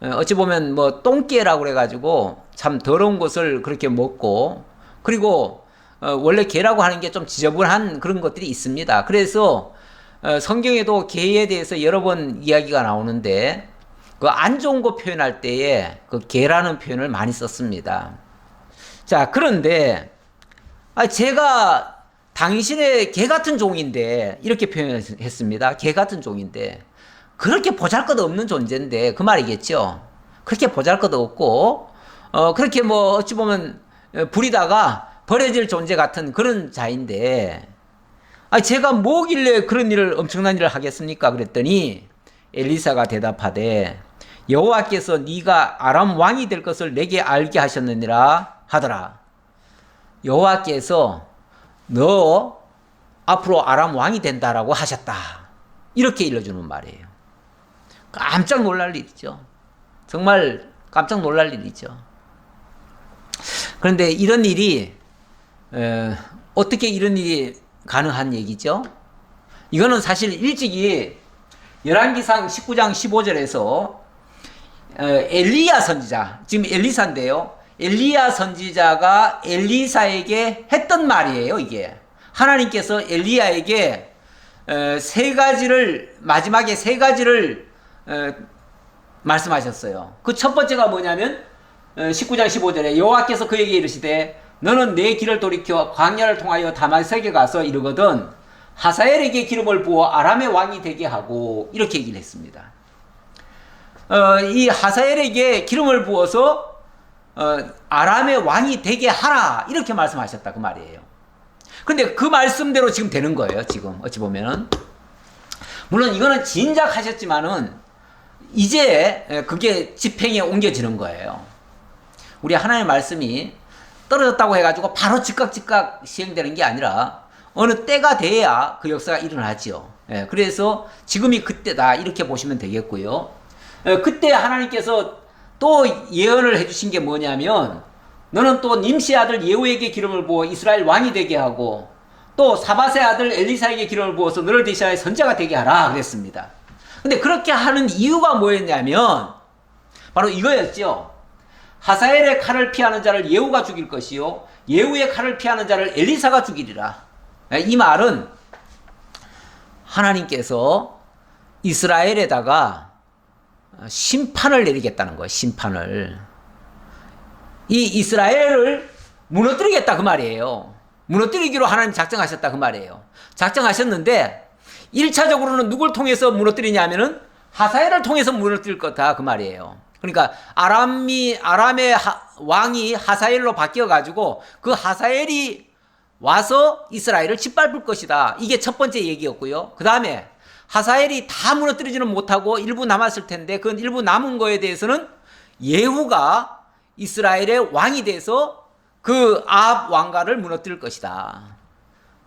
어찌 보면 뭐 똥개라고 그래가지고 참 더러운 것을 그렇게 먹고, 그리고 원래 개라고 하는 게 좀 지저분한 그런 것들이 있습니다. 그래서 성경에도 개에 대해서 여러 번 이야기가 나오는데, 그 안 좋은 거 표현할 때에 그 개라는 표현을 많이 썼습니다. 자, 그런데 제가 당신의 개 같은 종인데, 이렇게 표현했습니다. 개 같은 종인데, 그렇게 보잘것없는 존재인데, 그 말이겠죠. 그렇게 보잘것없고, 그렇게 뭐 어찌 보면 부리다가 버려질 존재 같은 그런 자인데, 제가 뭐길래 그런 일을, 엄청난 일을 하겠습니까? 그랬더니 엘리사가 대답하되 여호와께서 네가 아람 왕이 될 것을 내게 알게 하셨느니라 하더라. 여호와께서 너 앞으로 아람 왕이 된다라고 하셨다. 이렇게 일러주는 말이에요. 깜짝 놀랄 일이죠. 정말 깜짝 놀랄 일이죠. 그런데 이런 일이 어떻게 이런 일이 가능한 얘기죠? 이거는 사실 일찍이 열왕기상 19장 15절에서 엘리야 선지자, 지금 엘리사인데요. 엘리야 선지자가 엘리사에게 했던 말이에요. 이게 하나님께서 엘리야에게 세 가지를, 마지막에 세 가지를 말씀하셨어요. 그 첫 번째가 뭐냐면 19장 15절에 여호와께서 그에게 이르시되 너는 내 길을 돌이켜 광야를 통하여 다마섹에 가서 이르거든 하사엘에게 기름을 부어 아람의 왕이 되게 하고, 이렇게 얘기를 했습니다. 이 하사엘에게 기름을 부어서 아람의 왕이 되게 하라, 이렇게 말씀하셨다 그 말이에요. 근데 그 말씀대로 지금 되는 거예요. 지금 어찌 보면은, 물론 이거는 진작하셨지만은 이제 그게 집행에 옮겨지는 거예요. 우리 하나님의 말씀이 떨어졌다고 해가지고 바로 즉각 시행되는 게 아니라 어느 때가 돼야 그 역사가 일어나죠. 그래서 지금이 그때다, 이렇게 보시면 되겠고요. 그때 하나님께서 또 예언을 해주신 게 뭐냐면 너는 또 님시 아들 예후에게 기름을 부어 이스라엘 왕이 되게 하고 또 사밧의 아들 엘리사에게 기름을 부어서 너를 대신하여 선지자가 되게 하라 그랬습니다. 근데 그렇게 하는 이유가 뭐였냐면 바로 이거였죠. 하사엘의 칼을 피하는 자를 예후가 죽일 것이요 예후의 칼을 피하는 자를 엘리사가 죽이리라. 이 말은 하나님께서 이스라엘에다가 심판을 내리겠다는 거예요. 심판을. 이 이스라엘을 무너뜨리겠다 그 말이에요. 무너뜨리기로 하나님 작정하셨다 그 말이에요. 작정하셨는데 1차적으로는 누굴 통해서 무너뜨리냐면은 하사엘을 통해서 무너뜨릴 거다 그 말이에요. 그러니까 아람의 왕이 하사엘로 바뀌어 가지고 그 하사엘이 와서 이스라엘을 짓밟을 것이다. 이게 첫 번째 얘기였고요. 그 다음에 하사엘이 다 무너뜨리지는 못하고 일부 남았을 텐데 그 일부 남은 거에 대해서는 예후가 이스라엘의 왕이 돼서 그 아합 왕가를 무너뜨릴 것이다.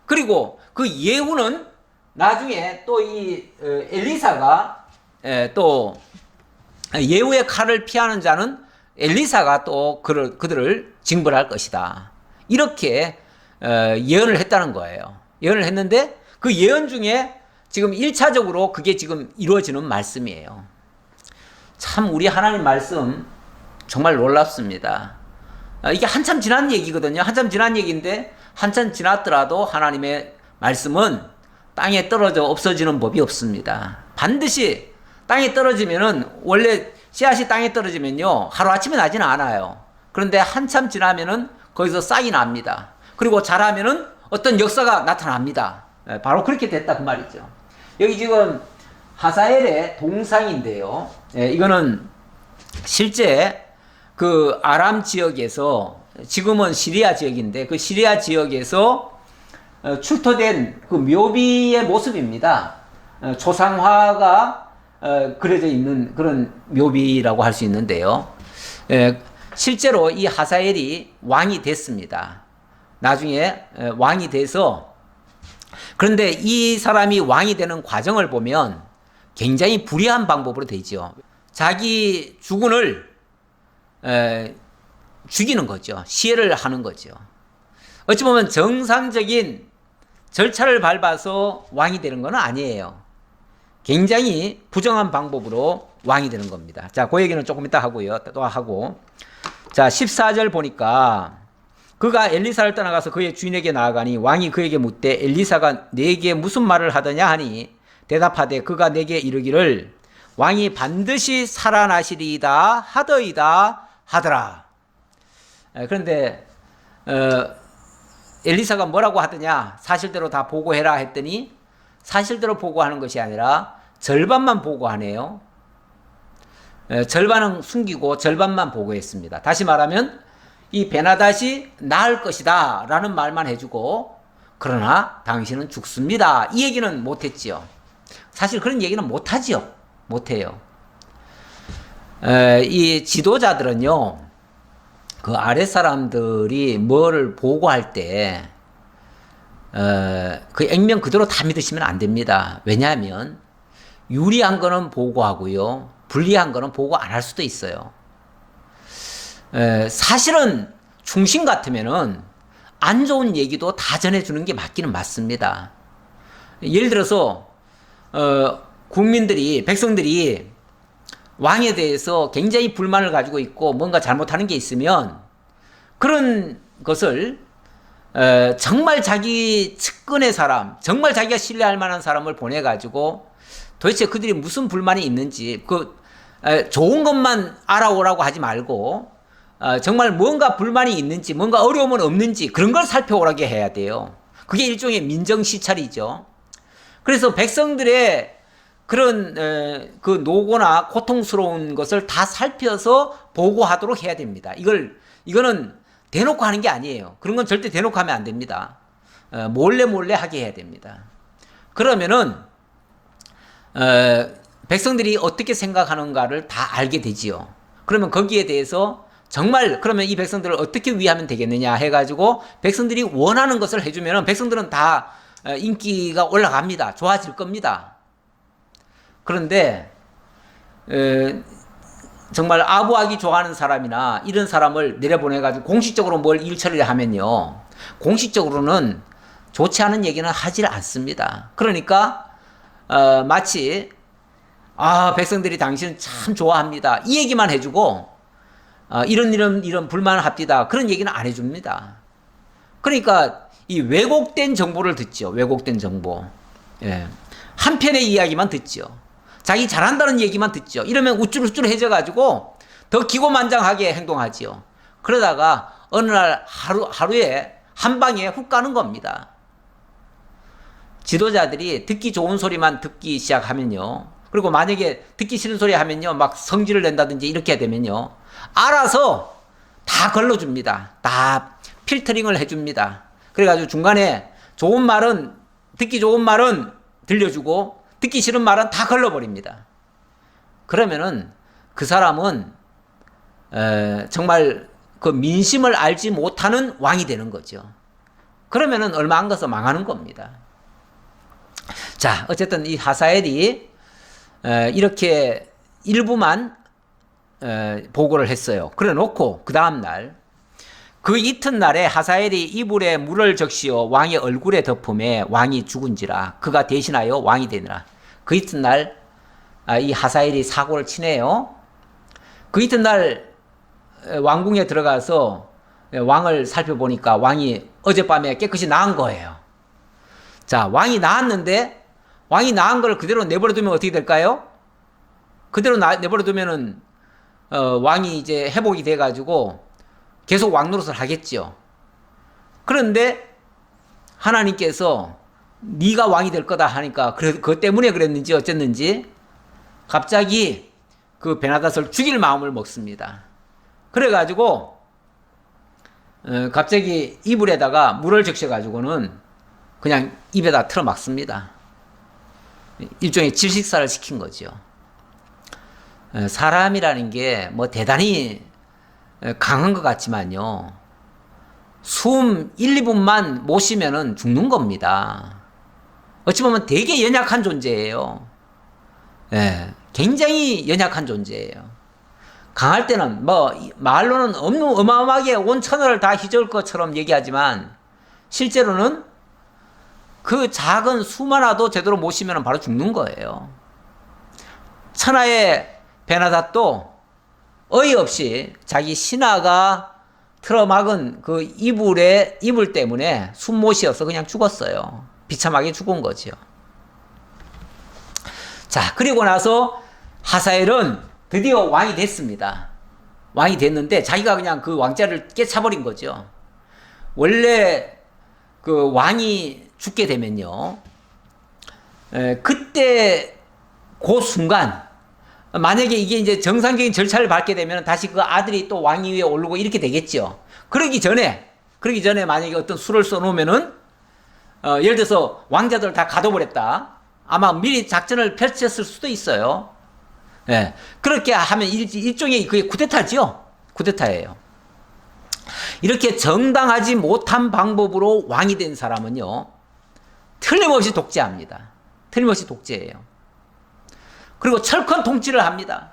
그리고 그 예후는 나중에 또 이 엘리사가 또 예후의 칼을 피하는 자는 엘리사가 또 그들을 징벌할 것이다. 이렇게 예언을 했다는 거예요. 예언을 했는데 그 예언 중에 지금 1차적으로 그게 지금 이루어지는 말씀이에요. 참 우리 하나님 말씀 정말 놀랍습니다. 이게 한참 지난 얘기거든요. 한참 지난 얘기인데 한참 지났더라도 하나님의 말씀은 땅에 떨어져 없어지는 법이 없습니다. 반드시 땅에 떨어지면은 원래 씨앗이 땅에 떨어지면요 하루아침에 나지는 않아요. 그런데 한참 지나면은 거기서 싹이 납니다. 그리고 자라면은 어떤 역사가 나타납니다. 바로 그렇게 됐다 그 말이죠. 여기 지금 하사엘의 동상인데요. 이거는 실제 그 아람 지역에서 지금은 시리아 지역인데 그 시리아 지역에서 출토된 그 묘비의 모습입니다. 초상화가 그려져 있는 그런 묘비라고 할 수 있는데요. 실제로 이 하사엘이 왕이 됐습니다. 나중에 왕이 돼서 그런데 이 사람이 왕이 되는 과정을 보면 굉장히 불의한 방법으로 되죠. 자기 주군을 죽이는 거죠. 시해를 하는 거죠. 어찌 보면 정상적인 절차를 밟아서 왕이 되는 건 아니에요. 굉장히 부정한 방법으로 왕이 되는 겁니다. 자, 그 얘기는 조금 이따 하고요. 또 하고. 자, 14절 보니까 그가 엘리사를 떠나가서 그의 주인에게 나아가니 왕이 그에게 묻되 엘리사가 내게 무슨 말을 하더냐 하니 대답하되 그가 내게 이르기를 왕이 반드시 살아나시리이다 하더이다 하더라. 그런데 엘리사가 뭐라고 하더냐, 사실대로 다 보고해라 했더니 사실대로 보고하는 것이 아니라 절반만 보고하네요. 절반은 숨기고 절반만 보고했습니다. 다시 말하면 이 베나닷이 나을 것이다 라는 말만 해주고 그러나 당신은 죽습니다 이 얘기는 못했지요. 사실 그런 얘기는 못하지요. 못해요. 이 지도자들은요 그 아랫사람들이 뭐를 보고할 때 그 액면 그대로 다 믿으시면 안 됩니다. 왜냐하면 유리한 거는 보고하고요 불리한 거는 보고 안 할 수도 있어요. 사실은 충신 같으면은 안 좋은 얘기도 다 전해주는 게 맞기는 맞습니다. 예를 들어서 국민들이 백성들이 왕에 대해서 굉장히 불만을 가지고 있고 뭔가 잘못하는 게 있으면 그런 것을 정말 자기 측근의 사람, 정말 자기가 신뢰할 만한 사람을 보내가지고 도대체 그들이 무슨 불만이 있는지 좋은 것만 알아오라고 하지 말고 정말 뭔가 불만이 있는지 뭔가 어려움은 없는지 그런 걸 살펴오라게 해야 돼요. 그게 일종의 민정시찰이죠. 그래서 백성들의 그런 그 노고나 고통스러운 것을 다 살펴서 보고하도록 해야 됩니다. 이거는 대놓고 하는 게 아니에요. 그런 건 절대 대놓고 하면 안 됩니다. 몰래 하게 해야 됩니다. 그러면은 백성들이 어떻게 생각하는가를 다 알게 되지요. 그러면 거기에 대해서 정말 그러면 이 백성들을 어떻게 위하면 되겠느냐 해가지고 백성들이 원하는 것을 해주면은 백성들은 다 인기가 올라갑니다. 좋아질 겁니다. 그런데 정말 아부하기 좋아하는 사람이나 이런 사람을 내려보내가지고 공식적으로 뭘 일 처리를 하면요 공식적으로는 좋지 않은 얘기는 하질 않습니다. 그러니까 마치 백성들이 당신을 참 좋아합니다 이 얘기만 해주고 이런 불만을 합디다 그런 얘기는 안 해줍니다. 그러니까 이 왜곡된 정보를 듣죠. 왜곡된 정보. 한편의 이야기만 듣죠. 자기 잘한다는 얘기만 듣죠. 이러면 우쭐우쭐해져가지고 더 기고만장하게 행동하지요. 그러다가 어느 날 하루에 한 방에 훅 가는 겁니다. 지도자들이 듣기 좋은 소리만 듣기 시작하면요. 그리고 만약에 듣기 싫은 소리 하면요. 막 성질을 낸다든지 이렇게 되면요. 알아서 다 걸러줍니다. 다 필터링을 해줍니다. 그래가지고 중간에 듣기 좋은 말은 들려주고 듣기 싫은 말은 다 걸러버립니다. 그러면은 그 사람은 정말 그 민심을 알지 못하는 왕이 되는 거죠. 그러면은 얼마 안 가서 망하는 겁니다. 자, 어쨌든 이 하사엘이 이렇게 일부만 보고를 했어요. 그래 놓고 그 다음날 그 이튿날에 하사엘이 이불에 물을 적시어 왕의 얼굴에 덮음에 왕이 죽은지라 그가 대신하여 왕이 되니라. 그 이튿날 이 하사엘이 사고를 치네요. 그 이튿날 왕궁에 들어가서 왕을 살펴보니까 왕이 어젯밤에 깨끗이 나은 거예요. 자, 왕이 나았는데 왕이 나은 걸 그대로 내버려 두면 어떻게 될까요? 그대로 내버려 두면은 왕이 이제 회복이 돼 가지고 계속 왕 노릇을 하겠죠. 그런데 하나님께서 네가 왕이 될 거다 하니까 그것 때문에 그랬는지 어쨌는지 갑자기 그 베나닷을 죽일 마음을 먹습니다. 그래 가지고 갑자기 이불에다가 물을 적셔 가지고는 그냥 입에다 틀어 막습니다. 일종의 질식사를 시킨 거죠. 사람이라는 게 뭐 대단히 강한 것 같지만요. 숨 1, 2분만 못 쉬면은 죽는 겁니다. 어찌 보면 되게 연약한 존재예요. 예, 굉장히 연약한 존재예요. 강할 때는 뭐 말로는 어마어마하게 온 천하를 다 휘저을 것처럼 얘기하지만 실제로는 그 작은 숨 하나도 제대로 못 쉬면 바로 죽는 거예요. 천하의 베나닷도 어이없이 자기 신하가 틀어막은 그 이불 때문에 숨 못 쉬어서 그냥 죽었어요. 비참하게 죽은 거죠. 자, 그리고 나서 하사엘은 드디어 왕이 됐습니다. 왕이 됐는데 자기가 그냥 그 왕자를 깨차버린 거죠. 원래 그 왕이 죽게 되면요, 그때 그 순간 만약에 이게 이제 정상적인 절차를 밟게 되면 다시 그 아들이 또 왕위 위에 오르고 이렇게 되겠죠. 그러기 전에 만약에 어떤 수를 써놓으면은 예를 들어서 왕자들 다 가둬버렸다. 아마 미리 작전을 펼쳤을 수도 있어요. 예. 그렇게 하면 일종의 그게 쿠데타죠. 쿠데타예요. 이렇게 정당하지 못한 방법으로 왕이 된 사람은요, 틀림없이 독재합니다. 틀림없이 독재예요. 그리고 철권 통치를 합니다.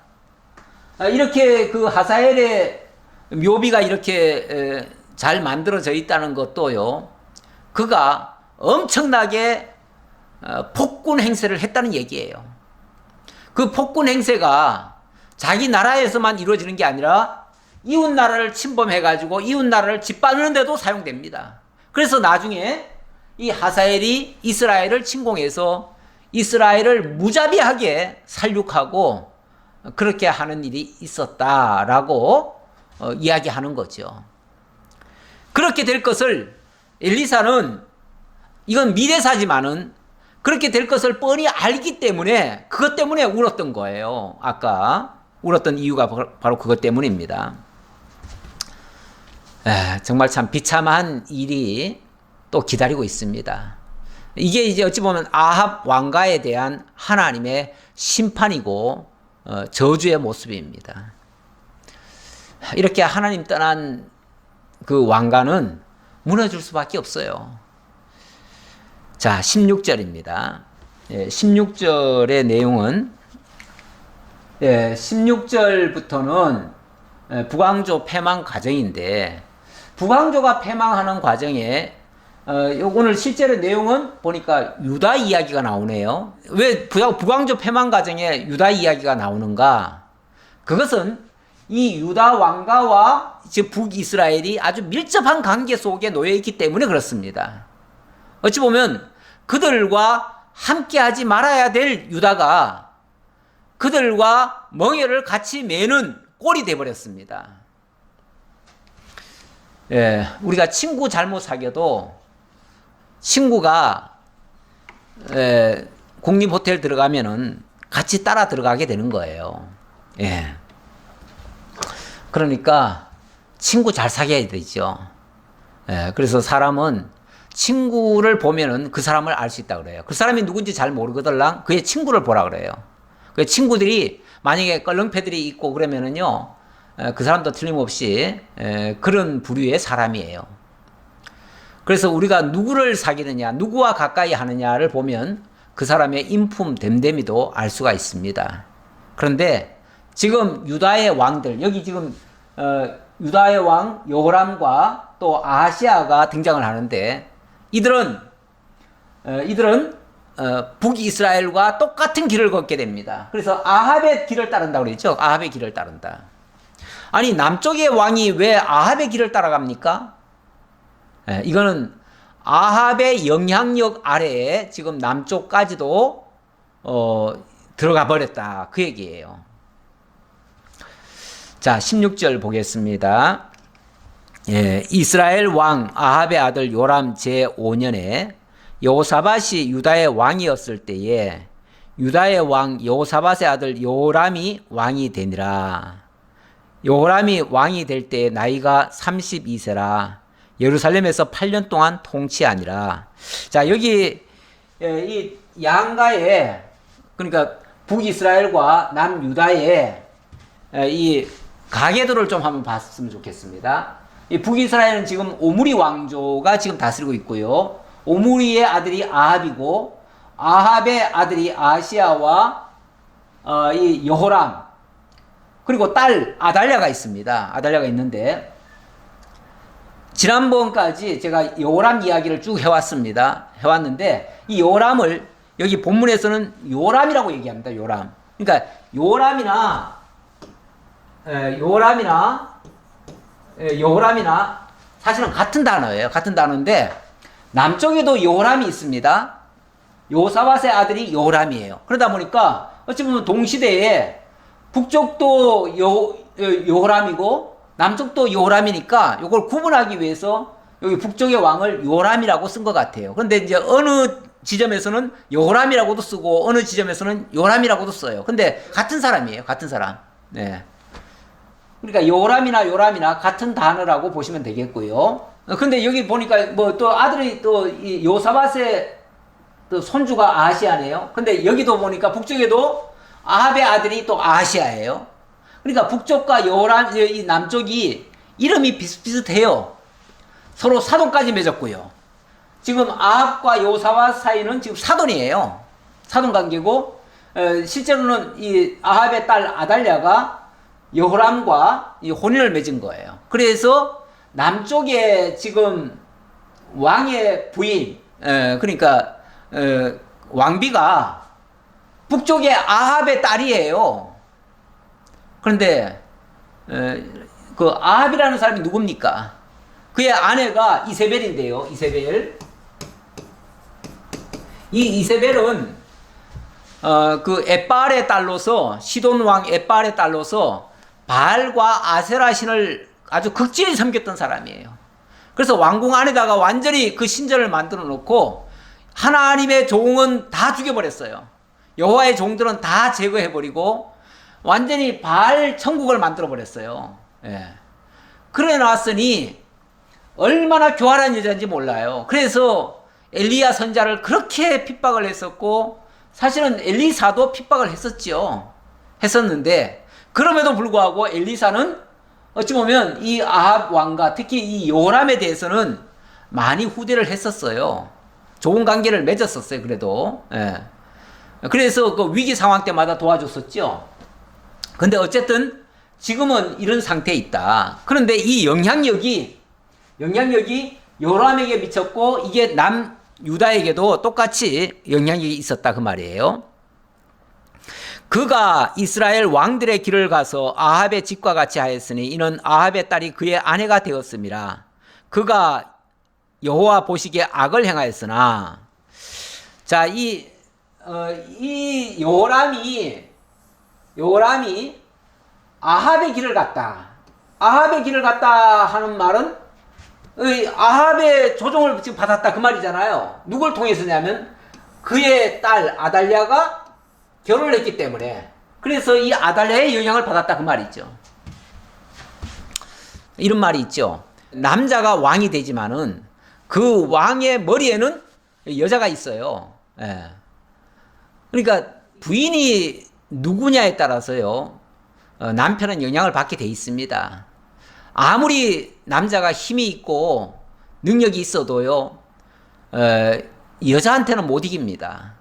이렇게 그 하사엘의 묘비가 이렇게 잘 만들어져 있다는 것도요, 그가 엄청나게 폭군 행세를 했다는 얘기예요. 그 폭군 행세가 자기 나라에서만 이루어지는 게 아니라 이웃 나라를 침범해가지고 이웃 나라를 짓밟는 데도 사용됩니다. 그래서 나중에 이 하사엘이 이스라엘을 침공해서 이스라엘을 무자비하게 살육하고 그렇게 하는 일이 있었다라고 이야기하는 거죠. 그렇게 될 것을 엘리사는, 이건 미래사지만은 그렇게 될 것을 뻔히 알기 때문에 그것 때문에 울었던 거예요. 아까 울었던 이유가 바로 그것 때문입니다. 정말 참 비참한 일이 또 기다리고 있습니다. 이게 이제 어찌 보면 아합 왕가에 대한 하나님의 심판이고 저주의 모습입니다. 이렇게 하나님 떠난 그 왕가는 무너질 수밖에 없어요. 자, 16절입니다. 16절의 내용은 16절부터는 북왕조 패망 과정인데, 북왕조가 패망하는 과정에 오늘 실제로 내용은 보니까 유다 이야기가 나오네요. 왜 북왕조 패망 과정에 유다 이야기가 나오는가? 그것은 이 유다 왕가와 지금 북이스라엘이 아주 밀접한 관계 속에 놓여 있기 때문에 그렇습니다. 어찌 보면 그들과 함께하지 말아야 될 유다가 그들과 멍에를 같이 매는 꼴이 되어버렸습니다. 우리가 친구 잘못 사귀어도 친구가 국립호텔 들어가면은 같이 따라 들어가게 되는 거예요. 그러니까 친구 잘 사귀어야 되죠. 그래서 사람은 친구를 보면은 그 사람을 알 수 있다 그래요. 그 사람이 누군지 잘 모르거들랑 그의 친구를 보라 그래요. 그 친구들이 만약에 껄렁패들이 있고 그러면은요, 그 사람도 틀림없이 그런 부류의 사람이에요. 그래서 우리가 누구를 사귀느냐, 누구와 가까이 하느냐를 보면 그 사람의 인품 됨됨이도 알 수가 있습니다. 그런데 지금 유다의 왕들, 여기 지금 유다의 왕 여호람과 또 아하시아가 등장을 하는데, 이들은 북이스라엘과 똑같은 길을 걷게 됩니다. 그래서 아합의 길을 따른다고 그랬죠. 아합의 길을 따른다. 아니 남쪽의 왕이 왜 아합의 길을 따라갑니까? 예, 이거는 아합의 영향력 아래에 지금 남쪽까지도 들어가 버렸다 그 얘기예요. 자 16절 보겠습니다. 예, 이스라엘 왕 아합의 아들 요람 제5년에 여호사밧이 유다의 왕이었을 때에 유다의 왕 여호사밧의 아들 요람이 왕이 되니라. 요람이 왕이 될 때에 나이가 32세라. 예루살렘에서 8년 동안 통치하니라. 자 여기 이 양가에 그러니까 북이스라엘과 남유다의 이 가계도를 좀 한번 봤으면 좋겠습니다. 이 북이스라엘은 지금 오므리 왕조가 지금 다스리고 있고요. 오므리의 아들이 아합이고 아합의 아들이 아하시야와 이 여호람 그리고 딸 아달랴가 있습니다. 아달랴가 있는데 지난번까지 제가 요람 이야기를 쭉 해왔는데 이 요람을 여기 본문에서는 요람이라고 얘기합니다. 요람. 그러니까 요람이나 사실은 같은 단어예요. 같은 단어인데 남쪽에도 요람이 있습니다. 요사밧의 아들이 요람이에요. 그러다 보니까 어찌 보면 동시대에 북쪽도 요람이고 남쪽도 요람이니까 이걸 구분하기 위해서 여기 북쪽의 왕을 요람이라고 쓴 것 같아요. 그런데 이제 어느 지점에서는 요람이라고도 쓰고 어느 지점에서는 요람이라고도 써요. 근데 같은 사람이에요. 같은 사람. 네. 그러니까 요람이나 같은 단어라고 보시면 되겠고요. 근데 여기 보니까 뭐 또 아들이 또 이 요사밧의 또 손주가 아하시아네요. 근데 여기도 보니까 북쪽에도 아합의 아들이 또 아하시아예요. 그러니까 북쪽과 이 남쪽이 이름이 비슷비슷해요. 서로 사돈까지 맺었고요. 지금 아합과 요사밧 사이는 지금 사돈이에요. 사돈 관계고 실제로는 이 아합의 딸 아달랴가 여호람과 이 혼인을 맺은 거예요. 그래서 남쪽에 지금 왕의 부인 그러니까 왕비가 북쪽의 아합의 딸이에요. 그런데 그 아합이라는 사람이 누굽니까? 그의 아내가 이세벨인데요. 이세벨. 이 이세벨은 그 엣바알의 딸로서 시돈 왕 엣바알의 딸로서 바알과 아세라 신을 아주 극진히 섬겼던 사람이에요. 그래서 왕궁 안에다가 완전히 그 신전을 만들어 놓고 하나님의 종은 다 죽여버렸어요. 여호와의 종들은 다 제거해버리고 완전히 바알 천국을 만들어 버렸어요. 예. 그래 놨으니 얼마나 교활한 여자인지 몰라요. 그래서 엘리야 선자를 그렇게 핍박을 했었고 사실은 엘리사도 핍박을 했었는데 그럼에도 불구하고 엘리사는 어찌 보면 이 아합 왕과 특히 이 요람에 대해서는 많이 후대를 했었어요. 좋은 관계를 맺었었어요. 그래도 예. 그래서 그 위기 상황 때마다 도와줬었죠. 근데 어쨌든 지금은 이런 상태에 있다. 그런데 이 영향력이 요람에게 미쳤고 이게 남유다에게도 똑같이 영향력이 있었다 그 말이에요. 그가 이스라엘 왕들의 길을 가서 아합의 집과 같이 하였으니 이는 아합의 딸이 그의 아내가 되었음이라. 그가 여호와 보시기에 악을 행하였으나 자, 이 요람이 아합의 길을 갔다. 아합의 길을 갔다 하는 말은 아합의 조종을 지금 받았다 그 말이잖아요. 누굴 통해서냐면 그의 딸 아달랴가 결혼을 했기 때문에 그래서 이 아달랴의 영향을 받았다 그 말이죠. 이런 말이 있죠. 남자가 왕이 되지만은 그 왕의 머리에는 여자가 있어요. 예. 그러니까 부인이 누구냐에 따라서요. 남편은 영향을 받게 돼 있습니다. 아무리 남자가 힘이 있고 능력이 있어도요. 여자한테는 못 이깁니다.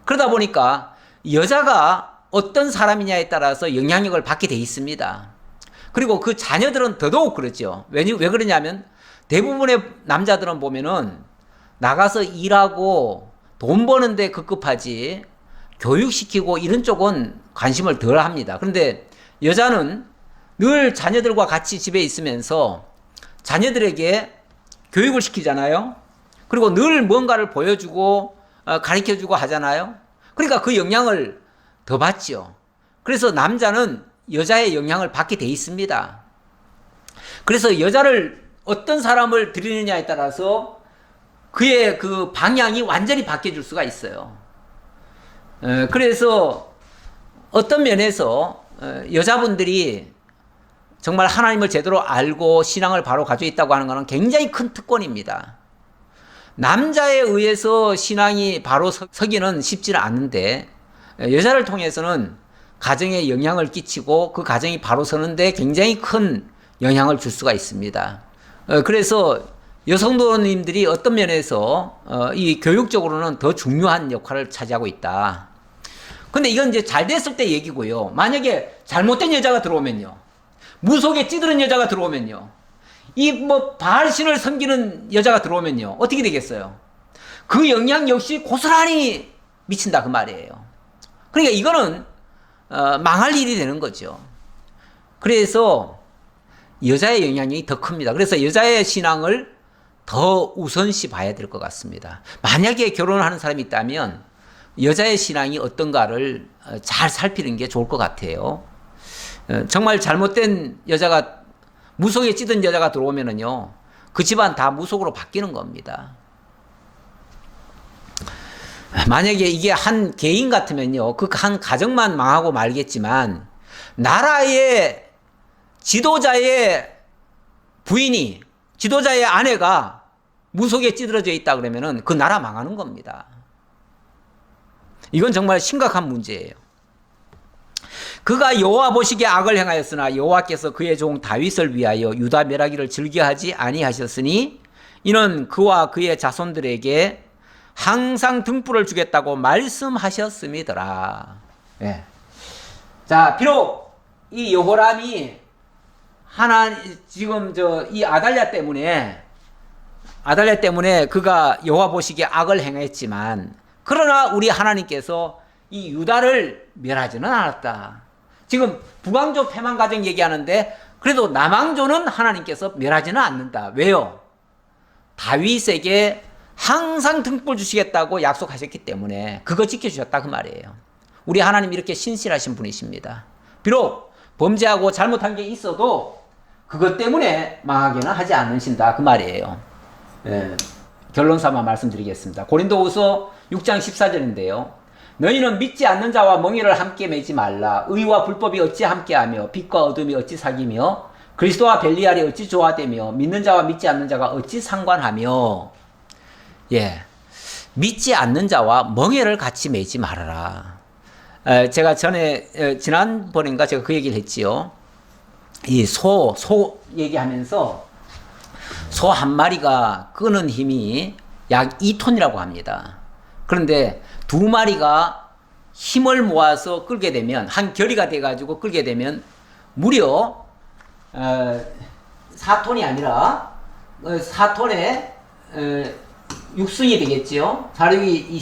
그러다 보니까 여자가 어떤 사람이냐에 따라서 영향력을 받게 돼 있습니다. 그리고 그 자녀들은 더더욱 그렇죠. 왜 그러냐면 대부분의 남자들은 보면은 나가서 일하고 돈 버는데 급급하지 교육시키고 이런 쪽은 관심을 덜 합니다. 그런데 여자는 늘 자녀들과 같이 집에 있으면서 자녀들에게 교육을 시키잖아요. 그리고 늘 뭔가를 보여주고 가르쳐주고 하잖아요. 그러니까 그 영향을 더 받죠. 그래서 남자는 여자의 영향을 받게 돼 있습니다. 그래서 여자를 어떤 사람을 들이느냐에 따라서 그의 그 방향이 완전히 바뀌어질 수가 있어요. 그래서 어떤 면에서 여자분들이 정말 하나님을 제대로 알고 신앙을 바로 가지고 있다고 하는 것은 굉장히 큰 특권입니다. 남자에 의해서 신앙이 바로 서기는 쉽지는 않은데 여자를 통해서는 가정에 영향을 끼치고 그 가정이 바로 서는데 굉장히 큰 영향을 줄 수가 있습니다. 그래서 여성도님들이 어떤 면에서 이 교육적으로는 더 중요한 역할을 차지하고 있다. 근데 이건 이제 잘 됐을 때 얘기고요. 만약에 잘못된 여자가 들어오면요. 무속에 찌드는 여자가 들어오면요. 이 뭐 바알신을 섬기는 여자가 들어오면요. 어떻게 되겠어요? 그 영향 역시 고스란히 미친다 그 말이에요. 그러니까 이거는 망할 일이 되는 거죠. 그래서 여자의 영향이 더 큽니다. 그래서 여자의 신앙을 더 우선시 봐야 될 것 같습니다. 만약에 결혼을 하는 사람이 있다면 여자의 신앙이 어떤가를 잘 살피는 게 좋을 것 같아요. 정말 잘못된 여자가 무속에 찌든 여자가 들어오면은요, 그 집안 다 무속으로 바뀌는 겁니다. 만약에 이게 한 개인 같으면요, 그 한 가정만 망하고 말겠지만, 나라의 지도자의 부인이, 지도자의 아내가 무속에 찌들어져 있다 그러면은 그 나라 망하는 겁니다. 이건 정말 심각한 문제예요. 그가 여호와 보시기에 악을 행하였으나 여호와께서 그의 종 다윗을 위하여 유다 멸하기를 즐겨하지 아니하셨으니 이는 그와 그의 자손들에게 항상 등불을 주겠다고 말씀하셨음이더라. 예. 자, 비록 이 여호람이 지금 이 아달랴 때문에 그가 여호와 보시기에 악을 행했지만, 그러나 우리 하나님께서 이 유다를 멸하지는 않았다. 지금 북왕조 패만 가정 얘기하는데 그래도 남왕조는 하나님께서 멸하지는 않는다. 왜요? 다윗에게 항상 등불 주시겠다고 약속하셨기 때문에 그거 지켜주셨다 그 말이에요. 우리 하나님 이렇게 신실하신 분이십니다. 비록 범죄하고 잘못한 게 있어도 그것 때문에 망하게는 하지 않으신다 그 말이에요. 예, 결론 삼아 말씀드리겠습니다. 고린도후서 6장 14절인데요. 너희는 믿지 않는 자와 멍에를 함께 매지 말라. 의와 불법이 어찌 함께하며 빛과 어둠이 어찌 사귀며 그리스도와 벨리알이 어찌 조화되며 믿는 자와 믿지 않는 자가 어찌 상관하며. 예, 믿지 않는 자와 멍에를 같이 매지 말아라. 제가 지난번인가 제가 그 얘기를 했지요. 이 소 얘기하면서 소 한 마리가 끄는 힘이 약 2톤이라고 합니다. 그런데 두 마리가 힘을 모아서 끌게 되면, 한 결의가 돼가지고 끌게 되면 무려 4톤이 아니라 4톤에 6승이 되겠지요. 4륙이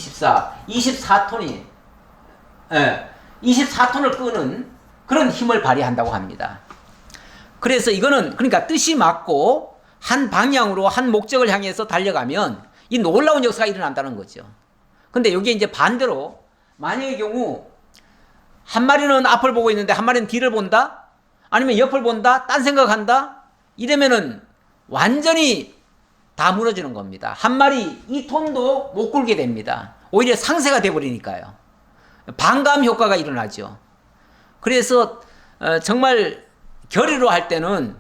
24톤이 24톤을 끄는 그런 힘을 발휘한다고 합니다. 그래서 이거는 그러니까 뜻이 맞고 한 방향으로 한 목적을 향해서 달려가면 이 놀라운 역사가 일어난다는 거죠. 근데 여기에 이제 반대로 만약의 경우 한 마리는 앞을 보고 있는데 한 마리는 뒤를 본다? 아니면 옆을 본다? 딴 생각한다? 이러면은 완전히 다 무너지는 겁니다. 한 마리 2톤도 못 굴게 됩니다. 오히려 상세가 돼버리니까요. 반감 효과가 일어나죠. 그래서 정말 결의로 할 때는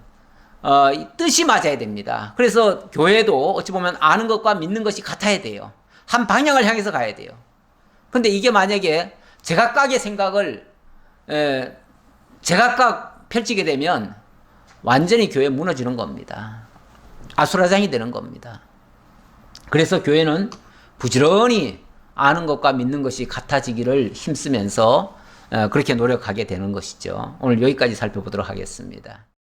뜻이 맞아야 됩니다. 그래서 교회도 어찌 보면 아는 것과 믿는 것이 같아야 돼요. 한 방향을 향해서 가야 돼요. 근데 이게 만약에 제각각의 생각을 제각각 펼치게 되면 완전히 교회 무너지는 겁니다. 아수라장이 되는 겁니다. 그래서 교회는 부지런히 아는 것과 믿는 것이 같아지기를 힘쓰면서 그렇게 노력하게 되는 것이죠. 오늘 여기까지 살펴보도록 하겠습니다.